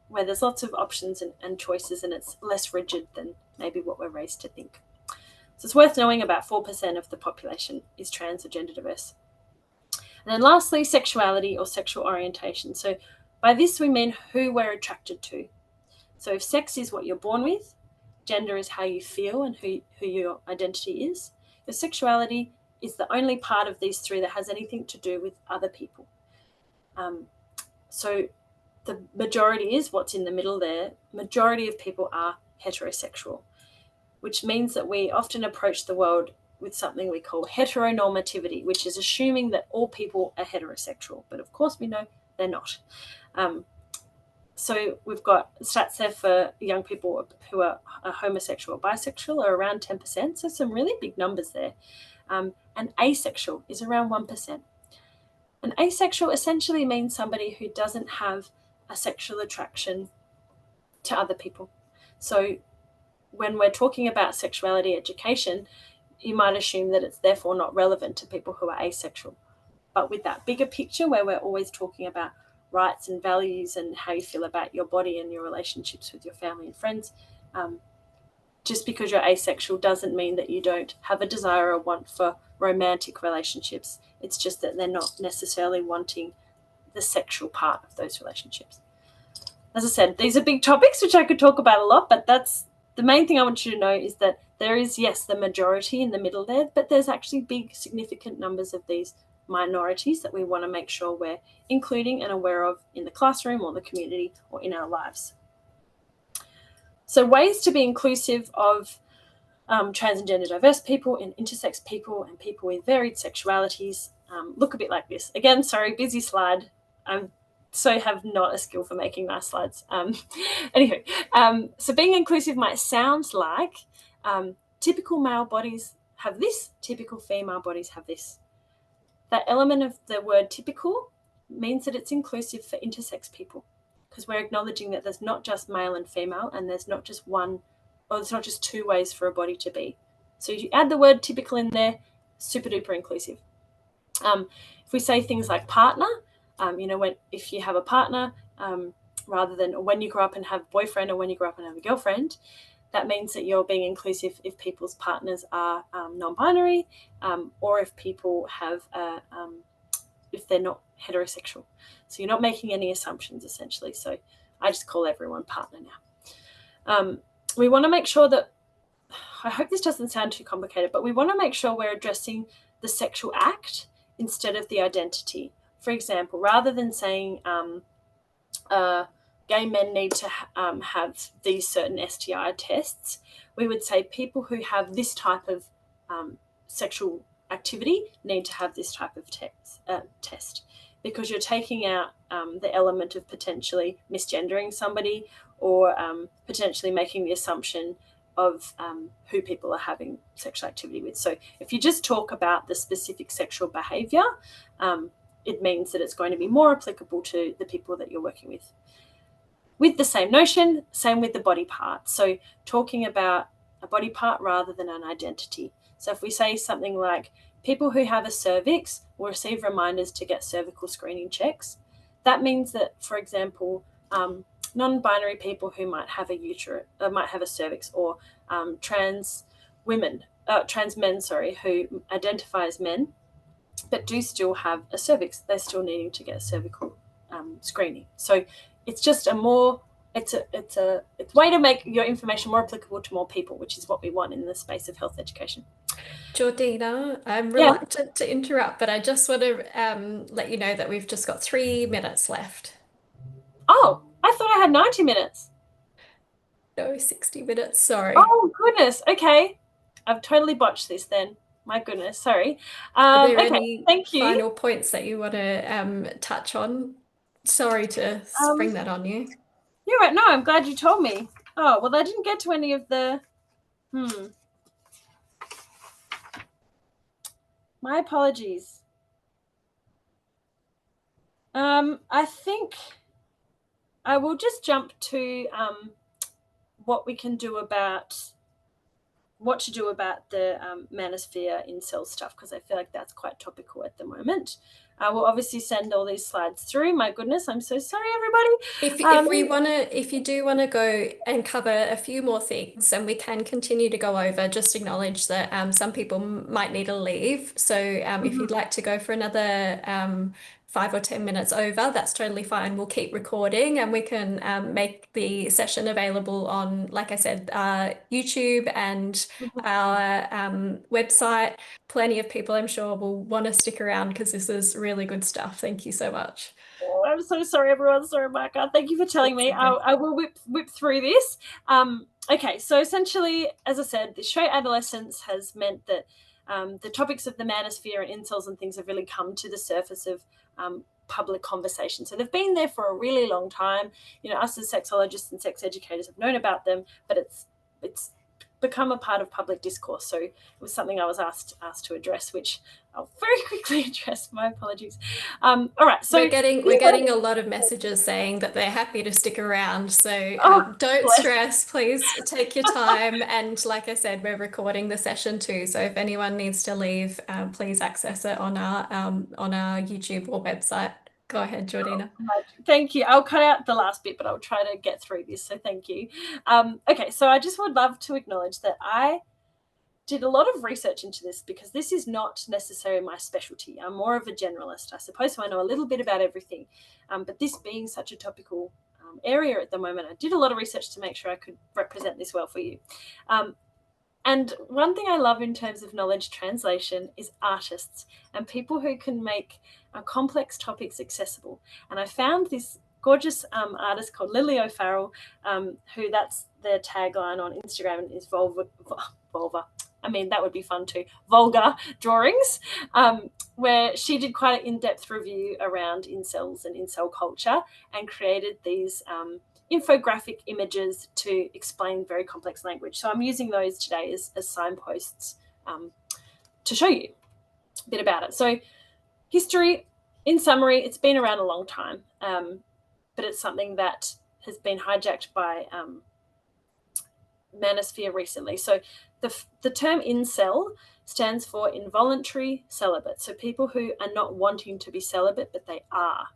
where there's lots of options and choices, and it's less rigid than maybe what we're raised to think. So it's worth knowing about 4% of the population is trans or gender diverse. And then lastly, sexuality or sexual orientation. So by this, we mean who we're attracted to. So if sex is what you're born with, gender is how you feel and who your identity is, your sexuality is the only part of these three that has anything to do with other people. So the majority is what's in the middle there. Majority of people are heterosexual, which means that we often approach the world with something we call heteronormativity, which is assuming that all people are heterosexual. But of course, we know they're not. So we've got stats there for young people who are homosexual or bisexual are around 10%, so some really big numbers there. And asexual is around 1%. And asexual essentially means somebody who doesn't have a sexual attraction to other people. So when we're talking about sexuality education, you might assume that it's therefore not relevant to people who are asexual. But with that bigger picture where we're always talking about rights and values and how you feel about your body and your relationships with your family and friends, just because you're asexual doesn't mean that you don't have a desire or want for romantic relationships. It's just that they're not necessarily wanting the sexual part of those relationships. As I said, these are big topics which I could talk about a lot, but that's the main thing I want you to know is that there is, yes, the majority in the middle there, but there's actually big, significant numbers of these minorities that we want to make sure we're including and aware of in the classroom or the community or in our lives. So ways to be inclusive of trans and gender diverse people and intersex people and people with varied sexualities look a bit like this. Again, sorry, busy slide. I'm so have not a skill for making nice slides. Anywho, so being inclusive might sound like typical male bodies have this, typical female bodies have this. That element of the word typical means that it's inclusive for intersex people, because we're acknowledging that there's not just male and female, and there's not just one, or there's not just two ways for a body to be. So if you add the word typical in there, super duper inclusive. If we say things like partner, if you have a partner, rather than when you grow up and have a boyfriend or when you grow up and have a girlfriend, that means that you're being inclusive if people's partners are non-binary, or if people have if they're not heterosexual. So you're not making any assumptions, essentially. So I just call everyone partner now. We want to make sure that, I hope this doesn't sound too complicated, but we want to make sure we're addressing the sexual act instead of the identity. For example, rather than saying gay men need to have these certain STI tests, we would say people who have this type of sexual activity need to have this type of test, because you're taking out the element of potentially misgendering somebody, or potentially making the assumption of who people are having sexual activity with. So if you just talk about the specific sexual behavior, it means that it's going to be more applicable to the people that you're working with. With the same notion, same with the body part. So talking about a body part rather than an identity. So if we say something like, people who have a cervix will receive reminders to get cervical screening checks, that means that, for example, non-binary people who might have a cervix, or trans men, who identify as men, but do still have a cervix, they're still needing to get a cervical screening. So it's just it's a way to make your information more applicable to more people, which is what we want in the space of health education.
Jordina, I'm
Yeah.
reluctant to interrupt, but I just want to let you know that we've just got 3 minutes left.
Oh, I thought I had 90 minutes.
No, 60 minutes, sorry.
Oh, goodness. Okay. I've totally botched this then. My goodness. Sorry.
Are there
Okay.
any
Thank you.
final points that you want to touch on? Sorry to spring that on you.
You're right. No, I'm glad you told me. Oh, well, I didn't get to any of the... My apologies. I think I will just jump to what we can do about what to do about the manosphere incel stuff, because I feel like that's quite topical at the moment. I will obviously send all these slides through. My goodness, I'm so sorry, everybody.
If you do want to go and cover a few more things, and we can continue to go over, just acknowledge that some people might need to leave. So if you'd like to go for another 5 or 10 minutes over, that's totally fine. We'll keep recording, and we can make the session available on, like I said, YouTube and our website. Plenty of people, I'm sure, will want to stick around because this is really good stuff. Thank you so much.
Oh, I'm so sorry, everyone. Sorry, Micah. Thank you for telling me.
It's okay.
I will whip through this. Okay, so essentially, as I said, the straight adolescence has meant that the topics of the manosphere and incels and things have really come to the surface of public conversation. So they've been there for a really long time. You know, us as sexologists and sex educators have known about them, but it's become a part of public discourse. So it was something I was asked to address, which I'll very quickly address. My apologies. All right, so
we're getting a lot of messages saying that they're happy to stick around. So don't stress, please take your time. And like I said, we're recording the session too. So if anyone needs to leave, please access it on our YouTube or website. Go ahead, Jordina.
Thank you. I'll cut out the last bit, but I'll try to get through this. So thank you. Okay, so I just would love to acknowledge that I did a lot of research into this, because this is not necessarily my specialty. I'm more of a generalist, I suppose, so I know a little bit about everything. But this being such a topical area at the moment, I did a lot of research to make sure I could represent this well for you. And one thing I love in terms of knowledge translation is artists and people who can make complex topics accessible. And I found this gorgeous artist called Lily O'Farrell, who that's their tagline on Instagram is vulva. I mean, that would be fun too, vulgar drawings, where she did quite an in-depth review around incels and incel culture and created these infographic images to explain very complex language. So I'm using those today as signposts to show you a bit about it. So history, in summary, it's been around a long time, but it's something that has been hijacked by manosphere recently. So the term incel stands for involuntary celibate. So people who are not wanting to be celibate, but they are.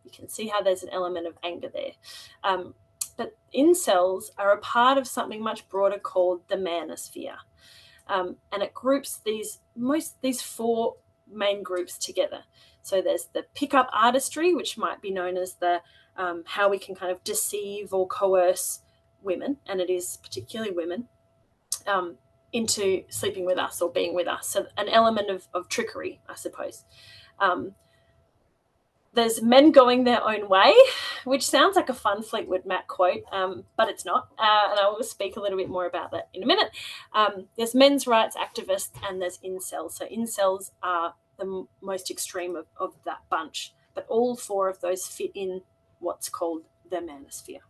You can see how there's an element of anger there. But incels are a part of something much broader called the manosphere. And it groups these four main groups together. So there's the pickup artistry, which might be known as the how we can kind of deceive or coerce women, and it is particularly women, into sleeping with us or being with us. So an element of trickery, I suppose. There's men going their own way, which sounds like a fun Fleetwood Mac quote, but it's not. And I will speak a little bit more about that in a minute. There's men's rights activists and there's incels. So incels are the most extreme of that bunch, but all four of those fit in what's called the manosphere.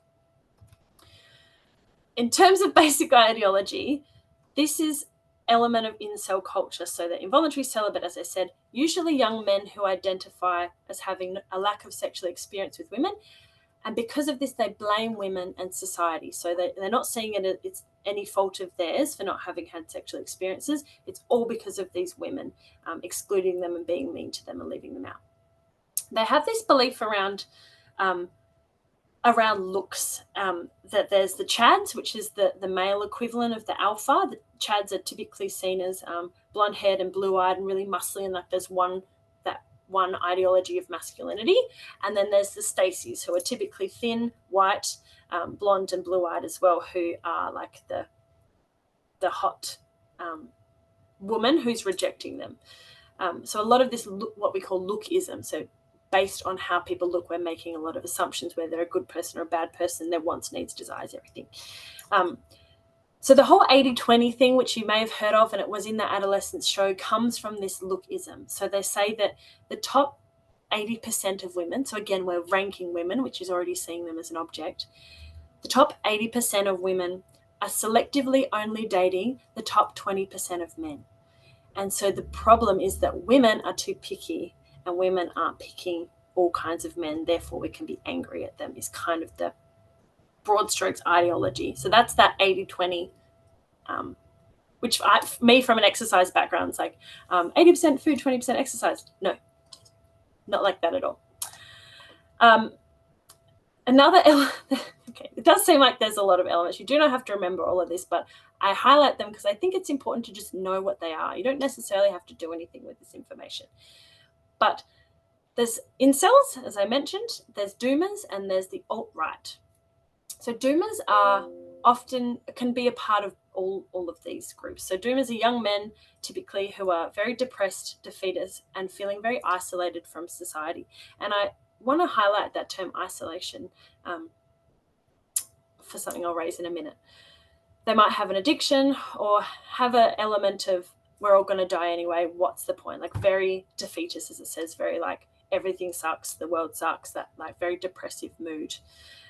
In terms of basic ideology, this is element of incel culture. So the involuntary celibate, as I said, usually young men who identify as having a lack of sexual experience with women. And because of this, they blame women and society. So they're not seeing it's any fault of theirs for not having had sexual experiences. It's all because of these women, excluding them and being mean to them and leaving them out. They have this belief around looks, that there's the chads, which is the male equivalent of the alpha. The chads are typically seen as blonde-haired and blue-eyed and really muscly, and like there's one ideology of masculinity. And then there's the Stacys, who are typically thin, white, blonde and blue-eyed as well, who are like the hot woman who's rejecting them. So a lot of this what we call lookism. So based on how people look, we're making a lot of assumptions whether they're a good person or a bad person, their wants, needs, desires, everything. So the whole 80-20 thing, which you may have heard of, and it was in the adolescence show, comes from this lookism. So they say that the top 80% of women, so again, we're ranking women, which is already seeing them as an object. The top 80% of women are selectively only dating the top 20% of men. And so the problem is that women are too picky and women aren't picking all kinds of men, therefore we can be angry at them, is kind of the broad strokes ideology. So that's that 80-20, which me from an exercise background is like 80% food, 20% exercise. No, not like that at all. Okay, it does seem like there's a lot of elements. You do not have to remember all of this, but I highlight them because I think it's important to just know what they are. You don't necessarily have to do anything with this information. But there's incels, as I mentioned, there's doomers, and there's the alt-right. So doomers can be a part of all of these groups. So doomers are young men, typically, who are very depressed, defeated, and feeling very isolated from society. And I want to highlight that term isolation for something I'll raise in a minute. They might have an addiction or have an element of, we're all going to die anyway, what's the point? Like very defeatist, as it says, very like everything sucks, the world sucks, that like very depressive mood.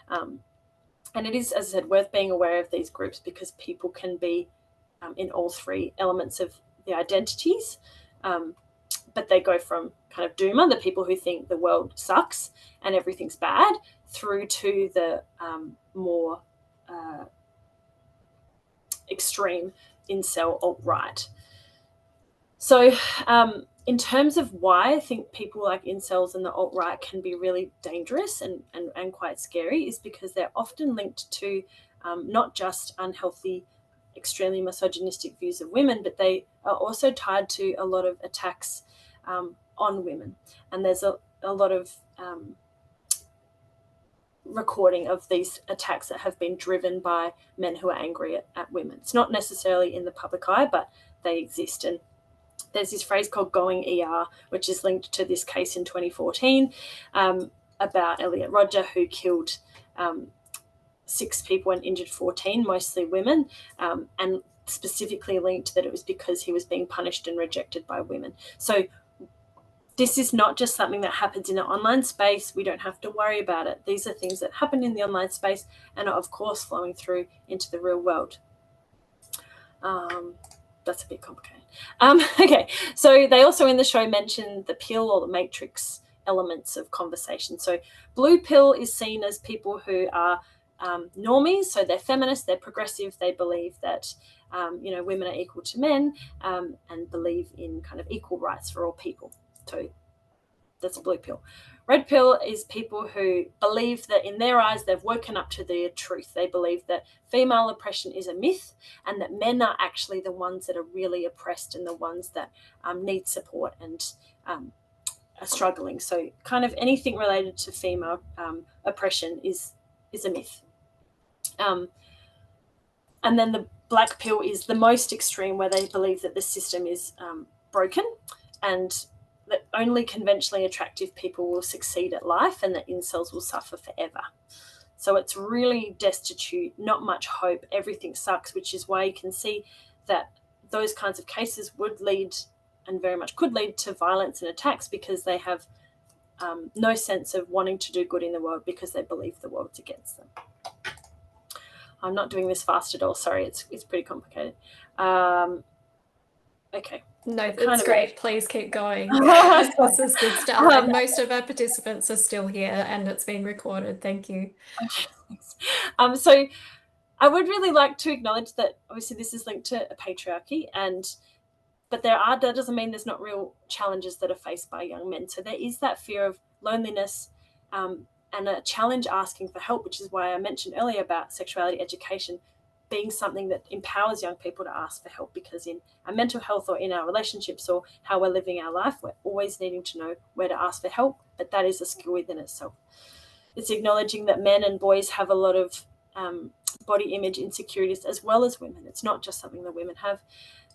And it is, as I said, worth being aware of these groups because people can be in all three elements of the identities, but they go from kind of doomer, the people who think the world sucks and everything's bad, through to the more extreme incel alt-right. So in terms of why I think people like incels and the alt-right can be really dangerous and quite scary is because they're often linked to not just unhealthy, extremely misogynistic views of women, but they are also tied to a lot of attacks on women. And there's a lot of recording of these attacks that have been driven by men who are angry at women. It's not necessarily in the public eye, but they exist. And there's this phrase called going ER, which is linked to this case in 2014 about Elliot Rodger, who killed 6 people and injured 14, mostly women. And specifically linked that it was because he was being punished and rejected by women. So this is not just something that happens in an online space. We don't have to worry about it. These are things that happen in the online space and are, of course, flowing through into the real world. That's a bit complicated. Okay, so they also in the show mentioned the pill or the matrix elements of conversation. So blue pill is seen as people who are normies, so they're feminist, they're progressive, they believe that women are equal to men, and believe in kind of equal rights for all people. So that's a blue pill. Red pill is people who believe that in their eyes they've woken up to the truth. They believe that female oppression is a myth and that men are actually the ones that are really oppressed and the ones that need support and are struggling. So kind of anything related to female oppression is a myth. And then the black pill is the most extreme, where they believe that the system is broken and that only conventionally attractive people will succeed at life and that incels will suffer forever. So it's really destitute, not much hope, everything sucks, which is why you can see that those kinds of cases would lead, and very much could lead, to violence and attacks, because they have no sense of wanting to do good in the world because they believe the world's against them. I'm not doing this fast at all. Sorry, it's pretty complicated. Okay.
No, it's great. Please keep going. This is good stuff. And most of our participants are still here and it's been recorded. Thank you.
So I would really like to acknowledge that obviously this is linked to a patriarchy, but that doesn't mean there's not real challenges that are faced by young men. So there is that fear of loneliness and a challenge asking for help, which is why I mentioned earlier about sexuality education being something that empowers young people to ask for help, because in our mental health or in our relationships or how we're living our life, we're always needing to know where to ask for help, but that is a skill within itself. It's acknowledging that men and boys have a lot of body image insecurities as well as women. It's not just something that women have,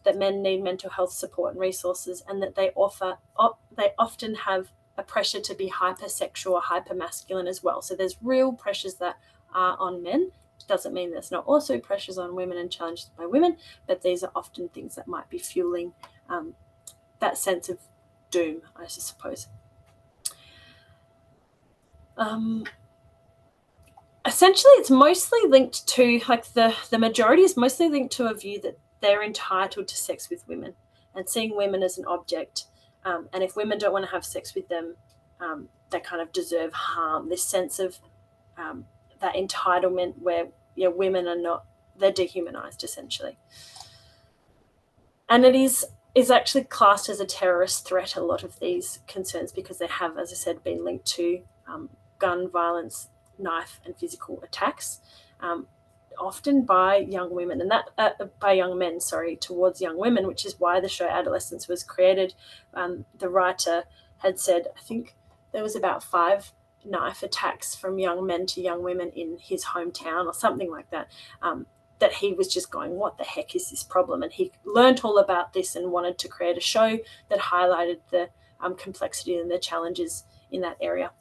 that men need mental health support and resources, and that they often have a pressure to be hypersexual or hypermasculine as well. So there's real pressures that are on men. Doesn't mean there's not also pressures on women and challenges by women, but these are often things that might be fueling that sense of doom, I suppose. Essentially, it's mostly linked to, like, the majority is mostly linked to a view that they're entitled to sex with women and seeing women as an object. And if women don't want to have sex with them, they kind of deserve harm. This sense of that entitlement where women are not, they're dehumanized essentially. And it is actually classed as a terrorist threat, a lot of these concerns, because they have, as I said, been linked to gun violence, knife and physical attacks, often by young women, and that by young men, towards young women, which is why the show Adolescence was created. The writer had said, I think there was about 5 knife attacks from young men to young women in his hometown or something like that, that he was just going, what the heck is this problem? And he learned all about this and wanted to create a show that highlighted the complexity and the challenges in that area.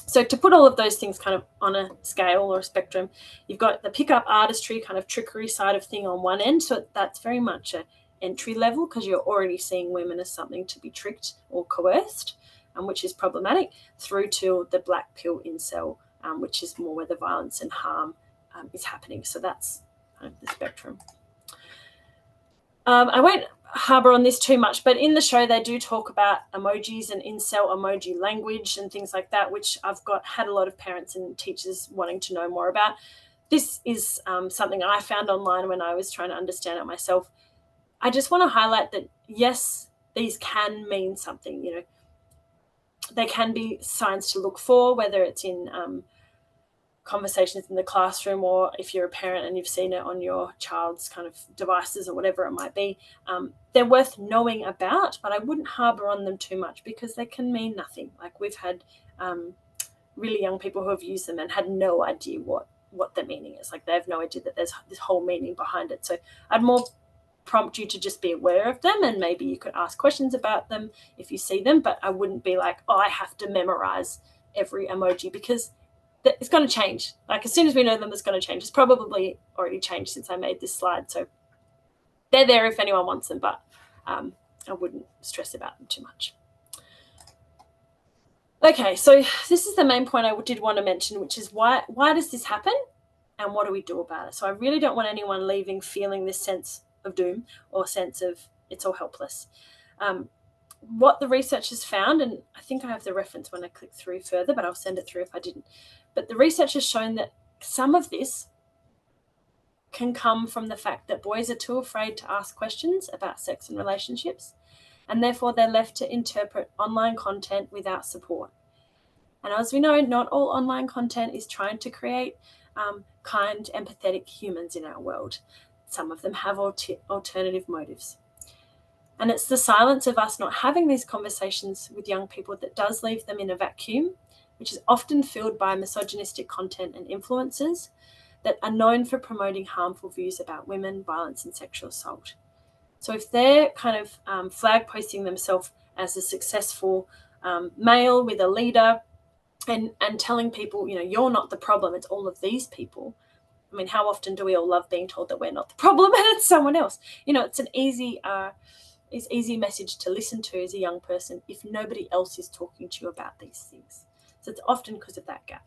So to put all of those things kind of on a scale or a spectrum, you've got the pickup artistry kind of trickery side of thing on one end. So that's very much an entry level, because you're already seeing women as something to be tricked or coerced, which is problematic, through to the black pill incel, which is more where the violence and harm is happening. So that's kind of the spectrum. I won't harbour on this too much, but in the show they do talk about emojis and incel emoji language and things like that, which I've had a lot of parents and teachers wanting to know more about. This is something I found online when I was trying to understand it myself. I just want to highlight that, yes, these can mean something. They can be signs to look for, whether it's in conversations in the classroom, or if you're a parent and you've seen it on your child's kind of devices or whatever it might be. They're worth knowing about, but I wouldn't harbour on them too much, because they can mean nothing. Like, we've had really young people who have used them and had no idea what the meaning is. Like, they have no idea that there's this whole meaning behind it. So I'd more prompt you to just be aware of them, and maybe you could ask questions about them if you see them, but I wouldn't be like, oh, I have to memorize every emoji, because it's going to change. Like, as soon as we know them, it's going to change. It's probably already changed since I made this slide. So they're there if anyone wants them, but I wouldn't stress about them too much. Okay, so this is the main point I did want to mention, which is why does this happen and what do we do about it? So I really don't want anyone leaving feeling this sense of doom or sense of it's all helpless. What the research has found, and I think I have the reference when I click through further, but I'll send it through if I didn't. But the research has shown that some of this can come from the fact that boys are too afraid to ask questions about sex and relationships, and therefore they're left to interpret online content without support. And as we know, not all online content is trying to create kind, empathetic humans in our world. Some of them have alternative motives. And it's the silence of us not having these conversations with young people that does leave them in a vacuum, which is often filled by misogynistic content and influencers that are known for promoting harmful views about women, violence, and sexual assault. So if they're kind of flag posting themselves as a successful male with a leader and telling people, you're not the problem, it's all of these people. I mean, how often do we all love being told that we're not the problem and it's someone else? It's an easy message to listen to as a young person if nobody else is talking to you about these things. So it's often because of that gap.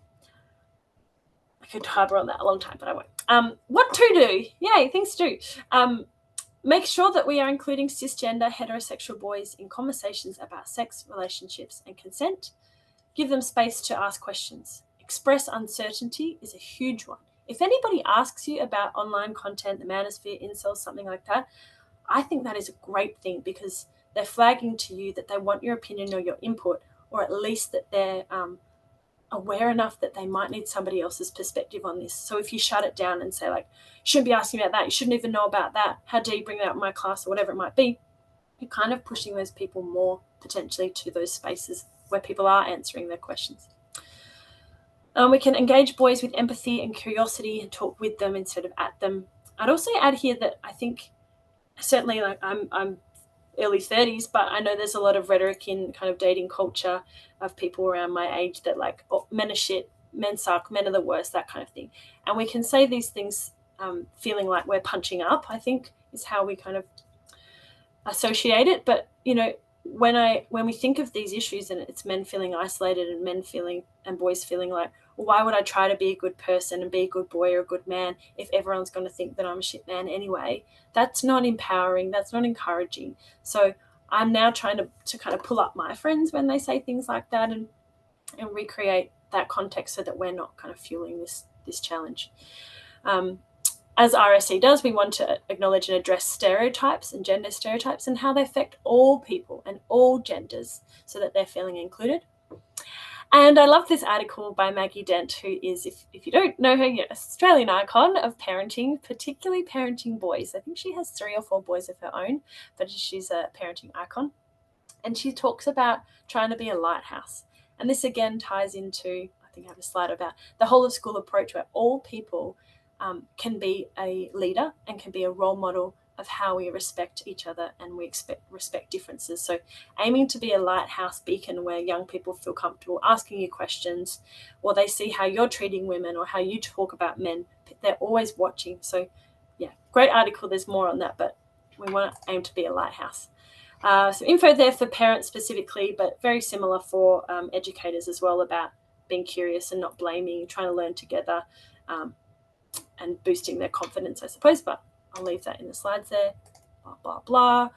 I could harbour on that a long time, but I won't. What to do? Yay, things to do. Make sure that we are including cisgender heterosexual boys in conversations about sex, relationships, and consent. Give them space to ask questions. Express uncertainty is a huge one. If anybody asks you about online content, the manosphere, incels, something like that, I think that is a great thing because they're flagging to you that they want your opinion or your input, or at least that they're aware enough that they might need somebody else's perspective on this. So if you shut it down and say, like, you shouldn't be asking about that, you shouldn't even know about that, how dare you bring that up in my class, or whatever it might be, you're kind of pushing those people more potentially to those spaces where people are answering their questions. We can engage boys with empathy and curiosity and talk with them instead of at them. I'd also add here that I think certainly, like, I'm early 30s, but I know there's a lot of rhetoric in kind of dating culture of people around my age that like, oh, men are shit, men suck, men are the worst, that kind of thing. And we can say these things feeling like we're punching up, I think is how we kind of associate it. But when we think of these issues and it's men feeling isolated and boys feeling like, well, why would I try to be a good person and be a good boy or a good man if everyone's going to think that I'm a shit man anyway? That's not empowering. That's not encouraging. So I'm now trying to kind of pull up my friends when they say things like that and recreate that context so that we're not kind of fueling this challenge. As RSE does, we want to acknowledge and address stereotypes and gender stereotypes and how they affect all people and all genders so that they're feeling included. And I love this article by Maggie Dent, who is, if you don't know her, an Australian icon of parenting, particularly parenting boys. I think she has 3 or 4 boys of her own, but she's a parenting icon. And she talks about trying to be a lighthouse. And this again ties into, I think I have a slide about the whole of school approach where all people can be a leader and can be a role model of how we respect each other and we respect differences. So aiming to be a lighthouse beacon where young people feel comfortable asking you questions, or they see how you're treating women or how you talk about men. They're always watching. So yeah, great article. There's more on that, but we want to aim to be a lighthouse. So info there for parents specifically, but very similar for educators as well, about being curious and not blaming, trying to learn together, and boosting their confidence, I suppose. But I'll leave that in the slides there. Blah, blah, blah.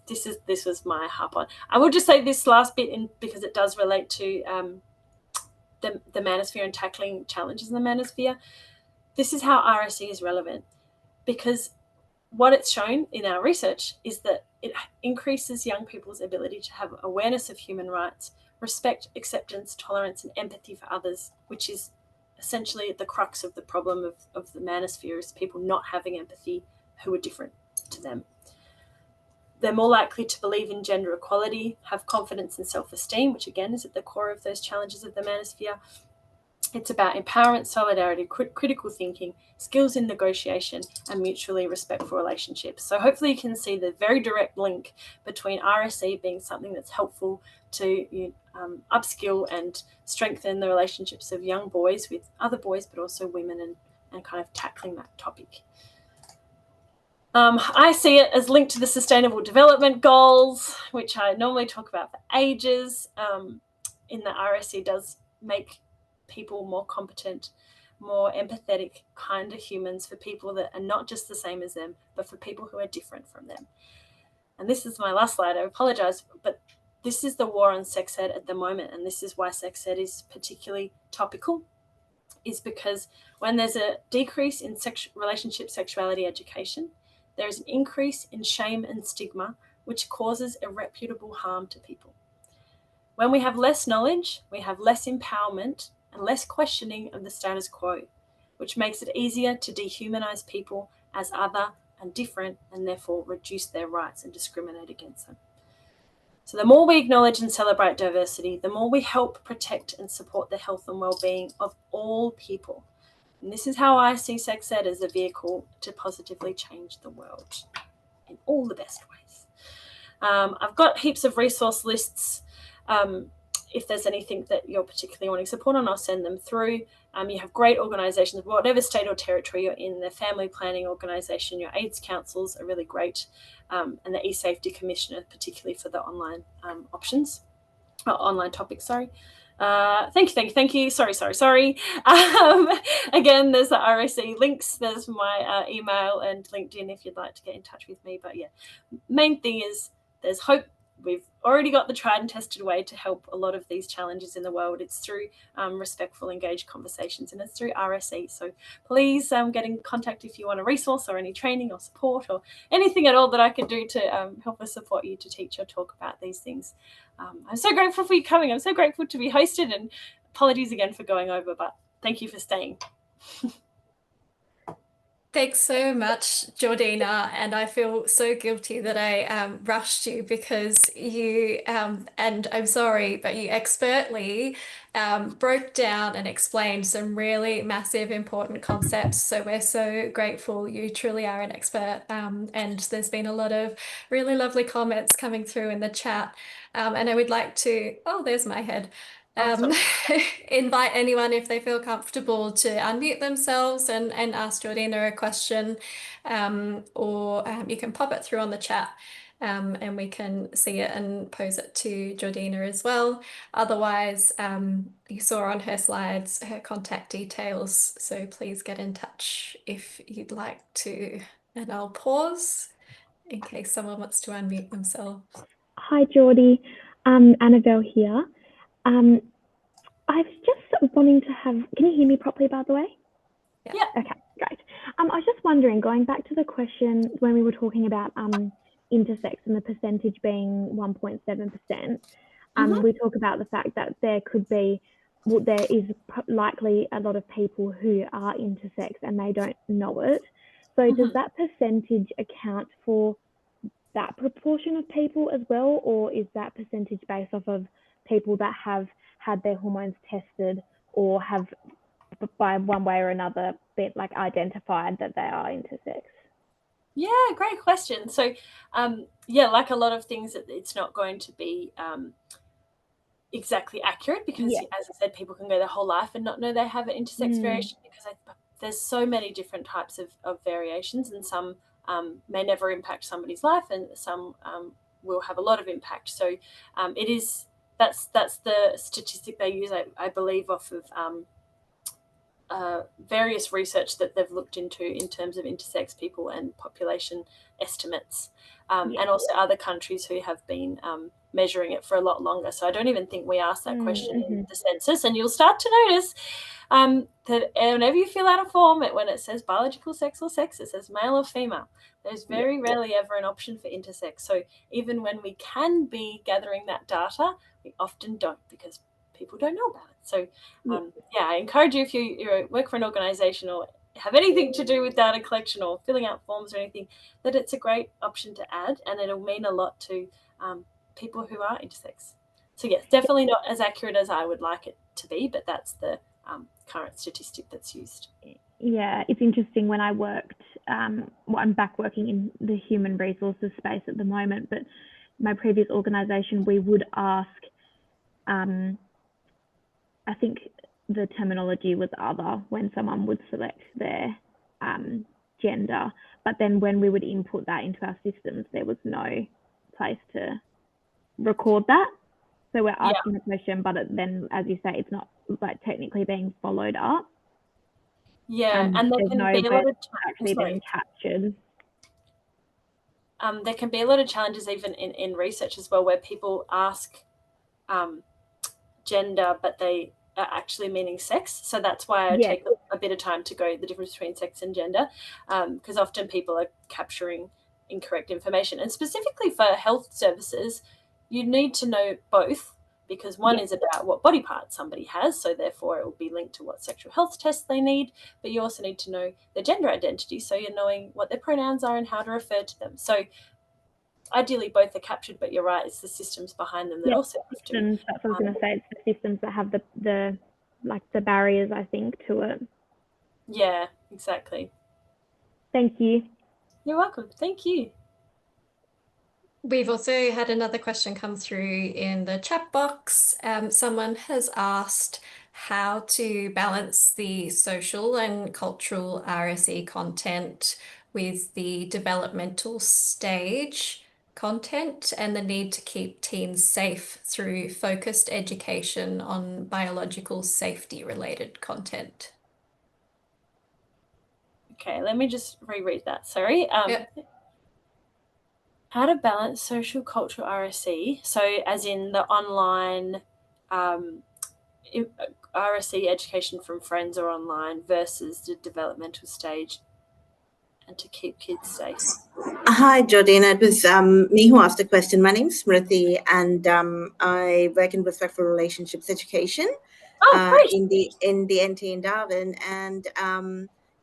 This was my harp on. I will just say this last bit because it does relate to the manosphere and tackling challenges in the manosphere. This is how RSE is relevant, because what it's shown in our research is that it increases young people's ability to have awareness of human rights, respect, acceptance, tolerance, and empathy for others, which is essentially at the crux of the problem of the manosphere, is people not having empathy who are different to them. They're more likely to believe in gender equality, have confidence and self-esteem, which again is at the core of those challenges of the manosphere. It's about empowerment, solidarity, critical thinking, skills in negotiation, and mutually respectful relationships. So hopefully you can see the very direct link between RSE being something that's helpful to upskill and strengthen the relationships of young boys with other boys, but also women, and kind of tackling that topic. I see it as linked to the Sustainable Development Goals, which I normally talk about for ages. In the RSE does make people more competent, more empathetic, kinder humans for people that are not just the same as them, but for people who are different from them. And this is my last slide. I apologize, but this is the war on sex ed at the moment, and this is why sex ed is particularly topical, is because when there's a decrease in relationship sexuality education, there is an increase in shame and stigma, which causes irreparable harm to people. When we have less knowledge, we have less empowerment and less questioning of the status quo, which makes it easier to dehumanize people as other and different, and therefore reduce their rights and discriminate against them. So the more we acknowledge and celebrate diversity, the more we help protect and support the health and well-being of all people. And this is how I see sex ed, as a vehicle to positively change the world in all the best ways. I've got heaps of resource lists. If there's anything that you're particularly wanting support on, I'll send them through. You have great organisations, whatever state or territory you're in. The Family Planning Organisation, your AIDS councils are really great, and the E-Safety Commissioner, particularly for the online options, online topics, sorry. Thank you. Sorry. Again, there's the RSE links. There's my email and LinkedIn if you'd like to get in touch with me. But yeah, main thing is there's hope. We've already got the tried and tested way to help a lot of these challenges in the world. It's through respectful, engaged conversations, and it's through RSE. So please get in contact if you want a resource or any training or support or anything at all that I can do to help us support you to teach or talk about these things. I'm so grateful for you coming. I'm so grateful to be hosted, and apologies again for going over, but thank you for staying.
Thanks so much, Jordina. And I feel so guilty that I rushed you because and I'm sorry, but you expertly broke down and explained some really massive, important concepts. So we're so grateful. You truly are an expert. And there's been a lot of really lovely comments coming through in the chat. And I would like to, oh, there's my head. Um, invite anyone if they feel comfortable to unmute themselves and ask Jordina a question, or you can pop it through on the chat, and we can see it and pose it to Jordina as well. Otherwise, you saw on her slides her contact details, so please get in touch if you'd like to. And I'll pause in case someone wants to unmute themselves.
Hi, Geordie. Annabelle here. I was just wanting to have, can you hear me properly, by the way?
Yeah.
Okay, great. I was just wondering, going back to the question when we were talking about intersex and the percentage being 1.7%, we talk about the fact that there could be, well, there is likely a lot of people who are intersex and they don't know it. So does that percentage account for that proportion of people as well, or is that percentage based off of people that have had their hormones tested or have, by one way or another, been like identified that they are intersex?
Yeah, great question. So, yeah, like a lot of things, it's not going to be exactly accurate because, as I said, people can go their whole life and not know they have an intersex variation, because there's so many different types of variations, and some may never impact somebody's life, and some will have a lot of impact. So it is that's the statistic they use, I believe, off of various research that they've looked into in terms of intersex people and population estimates, and also other countries who have been measuring it for a lot longer. So I don't even think we asked that question in the census, and you'll start to notice that whenever you fill out a form, when it says biological sex or sex, it says male or female. There's very rarely ever an option for intersex. So even when we can be gathering that data, we often don't, because people don't know about it. So yeah, I encourage you, if you work for an organisation or have anything to do with data collection or filling out forms or anything, that it's a great option to add, and it'll mean a lot to people who are intersex. So yes, definitely not as accurate as I would like it to be, but that's the current statistic that's used.
Yeah, it's interesting. When I worked, well, I'm back working in the human resources space at the moment, but my previous organisation, we would ask, I think the terminology was other, when someone would select their gender, but then when we would input that into our systems, there was no place to record that. So we're asking the question, but then, as you say, it's not like technically being followed up.
Yeah, and there can be a lot of
actually being captured.
There can be a lot of challenges even in research as well, where people ask gender, but they are actually meaning sex. So that's why I take a bit of time to go the difference between sex and gender, because often people are capturing incorrect information. And specifically for health services, you need to know both, because one is about what body parts somebody has, so therefore it will be linked to what sexual health tests they need, but you also need to know their gender identity, so you're knowing what their pronouns are and how to refer to them. So ideally both are captured, but you're right, it's the systems behind them that also have to.
That's what I was going to say. It's the systems that have the like the barriers, I think, to it.
Yeah, exactly.
Thank you.
You're welcome. Thank you.
We've also had another question come through in the chat box. Someone has asked how to balance the social and cultural RSE content with the developmental stage content and the need to keep teens safe through focused education on biological safety related content.
Okay, let me just reread that. Sorry.
Yep.
How to balance social cultural RSE, so as in the online RSE education from friends or online versus the developmental stage, and to keep kids safe.
Hi, Jordina. It was me who asked the question. My name's Smriti, and I work in respectful relationships education in the NT in Darwin. And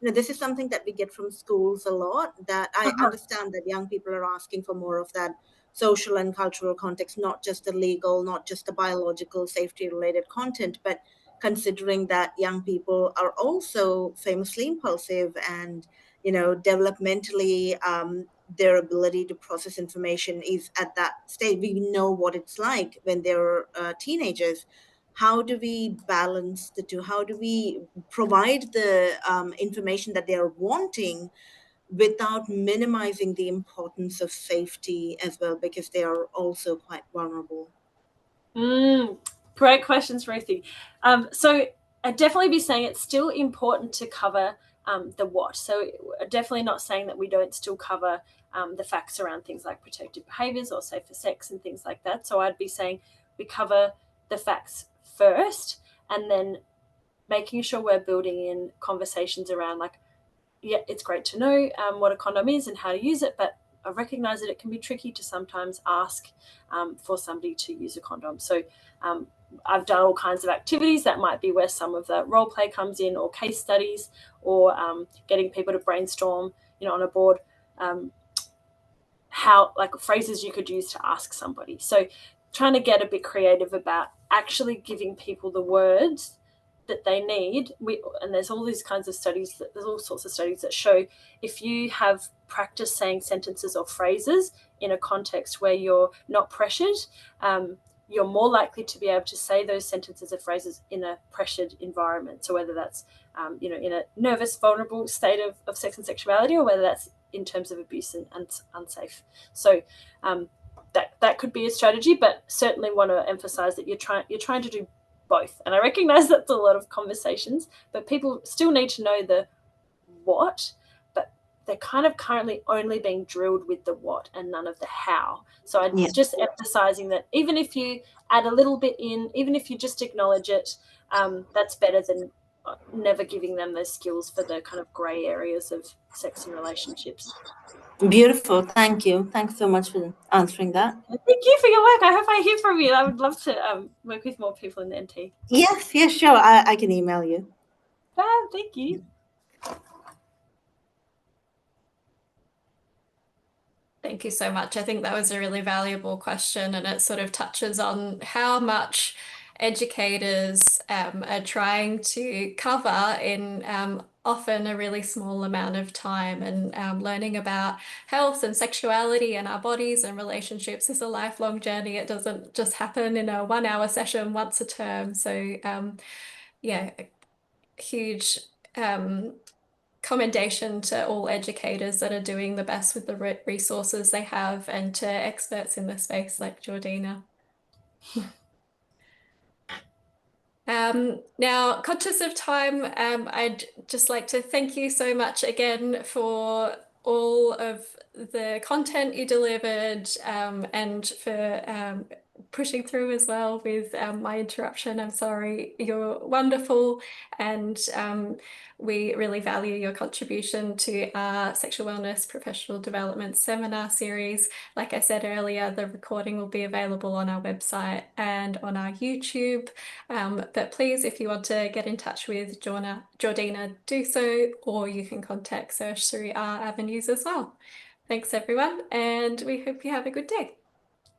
this is something that we get from schools a lot. That I understand that young people are asking for more of that social and cultural context, not just the legal, not just the biological safety-related content, but considering that young people are also famously impulsive and developmentally, their ability to process information is at that stage. We know what it's like when they're teenagers. How do we balance the two? How do we provide the information that they're wanting without minimizing the importance of safety as well, because they are also quite vulnerable?
Great questions, Ruthie. So I'd definitely be saying it's still important to cover the what. So definitely not saying that we don't still cover the facts around things like protected behaviors or safer sex and things like that. So I'd be saying we cover the facts first, and then making sure we're building in conversations around like, yeah, it's great to know what a condom is and how to use it, but I recognize that it can be tricky to sometimes ask for somebody to use a condom. So I've done all kinds of activities that might be where some of the role play comes in, or case studies, or getting people to brainstorm, on a board, how like phrases you could use to ask somebody. So trying to get a bit creative about actually giving people the words that they need. And there's all these kinds of studies, there's all sorts of studies that show if you have practiced saying sentences or phrases in a context where you're not pressured, you're more likely to be able to say those sentences or phrases in a pressured environment. So whether that's in a nervous, vulnerable state of sex and sexuality, or whether that's in terms of abuse and unsafe. So that could be a strategy, but certainly want to emphasize that you're trying to do both. And I recognize that's a lot of conversations, but people still need to know the what, but they're kind of currently only being drilled with the what and none of the how. So I'm just emphasizing that even if you add a little bit in, even if you just acknowledge it, that's better than never giving them those skills for the kind of gray areas of sex and relationships.
Beautiful. Thank you. Thanks so much for answering that.
Thank you for your work. I hope I hear from you. I would love to work with more people in the NT.
Yes, sure. I can email you.
Thank you.
Thank you so much. I think that was a really valuable question, and it sort of touches on how much educators are trying to cover in often a really small amount of time, and learning about health and sexuality and our bodies and relationships is a lifelong journey. It doesn't just happen in a 1 hour session once a term. So yeah, huge commendation to all educators that are doing the best with the resources they have, and to experts in the space like Jordina. Now, conscious of time, I'd just like to thank you so much again for all of the content you delivered, and for pushing through as well with my interruption. I'm sorry. You're wonderful, and we really value your contribution to our sexual wellness professional development seminar series. Like I said earlier, the recording will be available on our website and on our YouTube. But please, if you want to get in touch with Jordina, do so, or you can contact SERSH through our avenues as well. Thanks, everyone, and we hope you have a good day.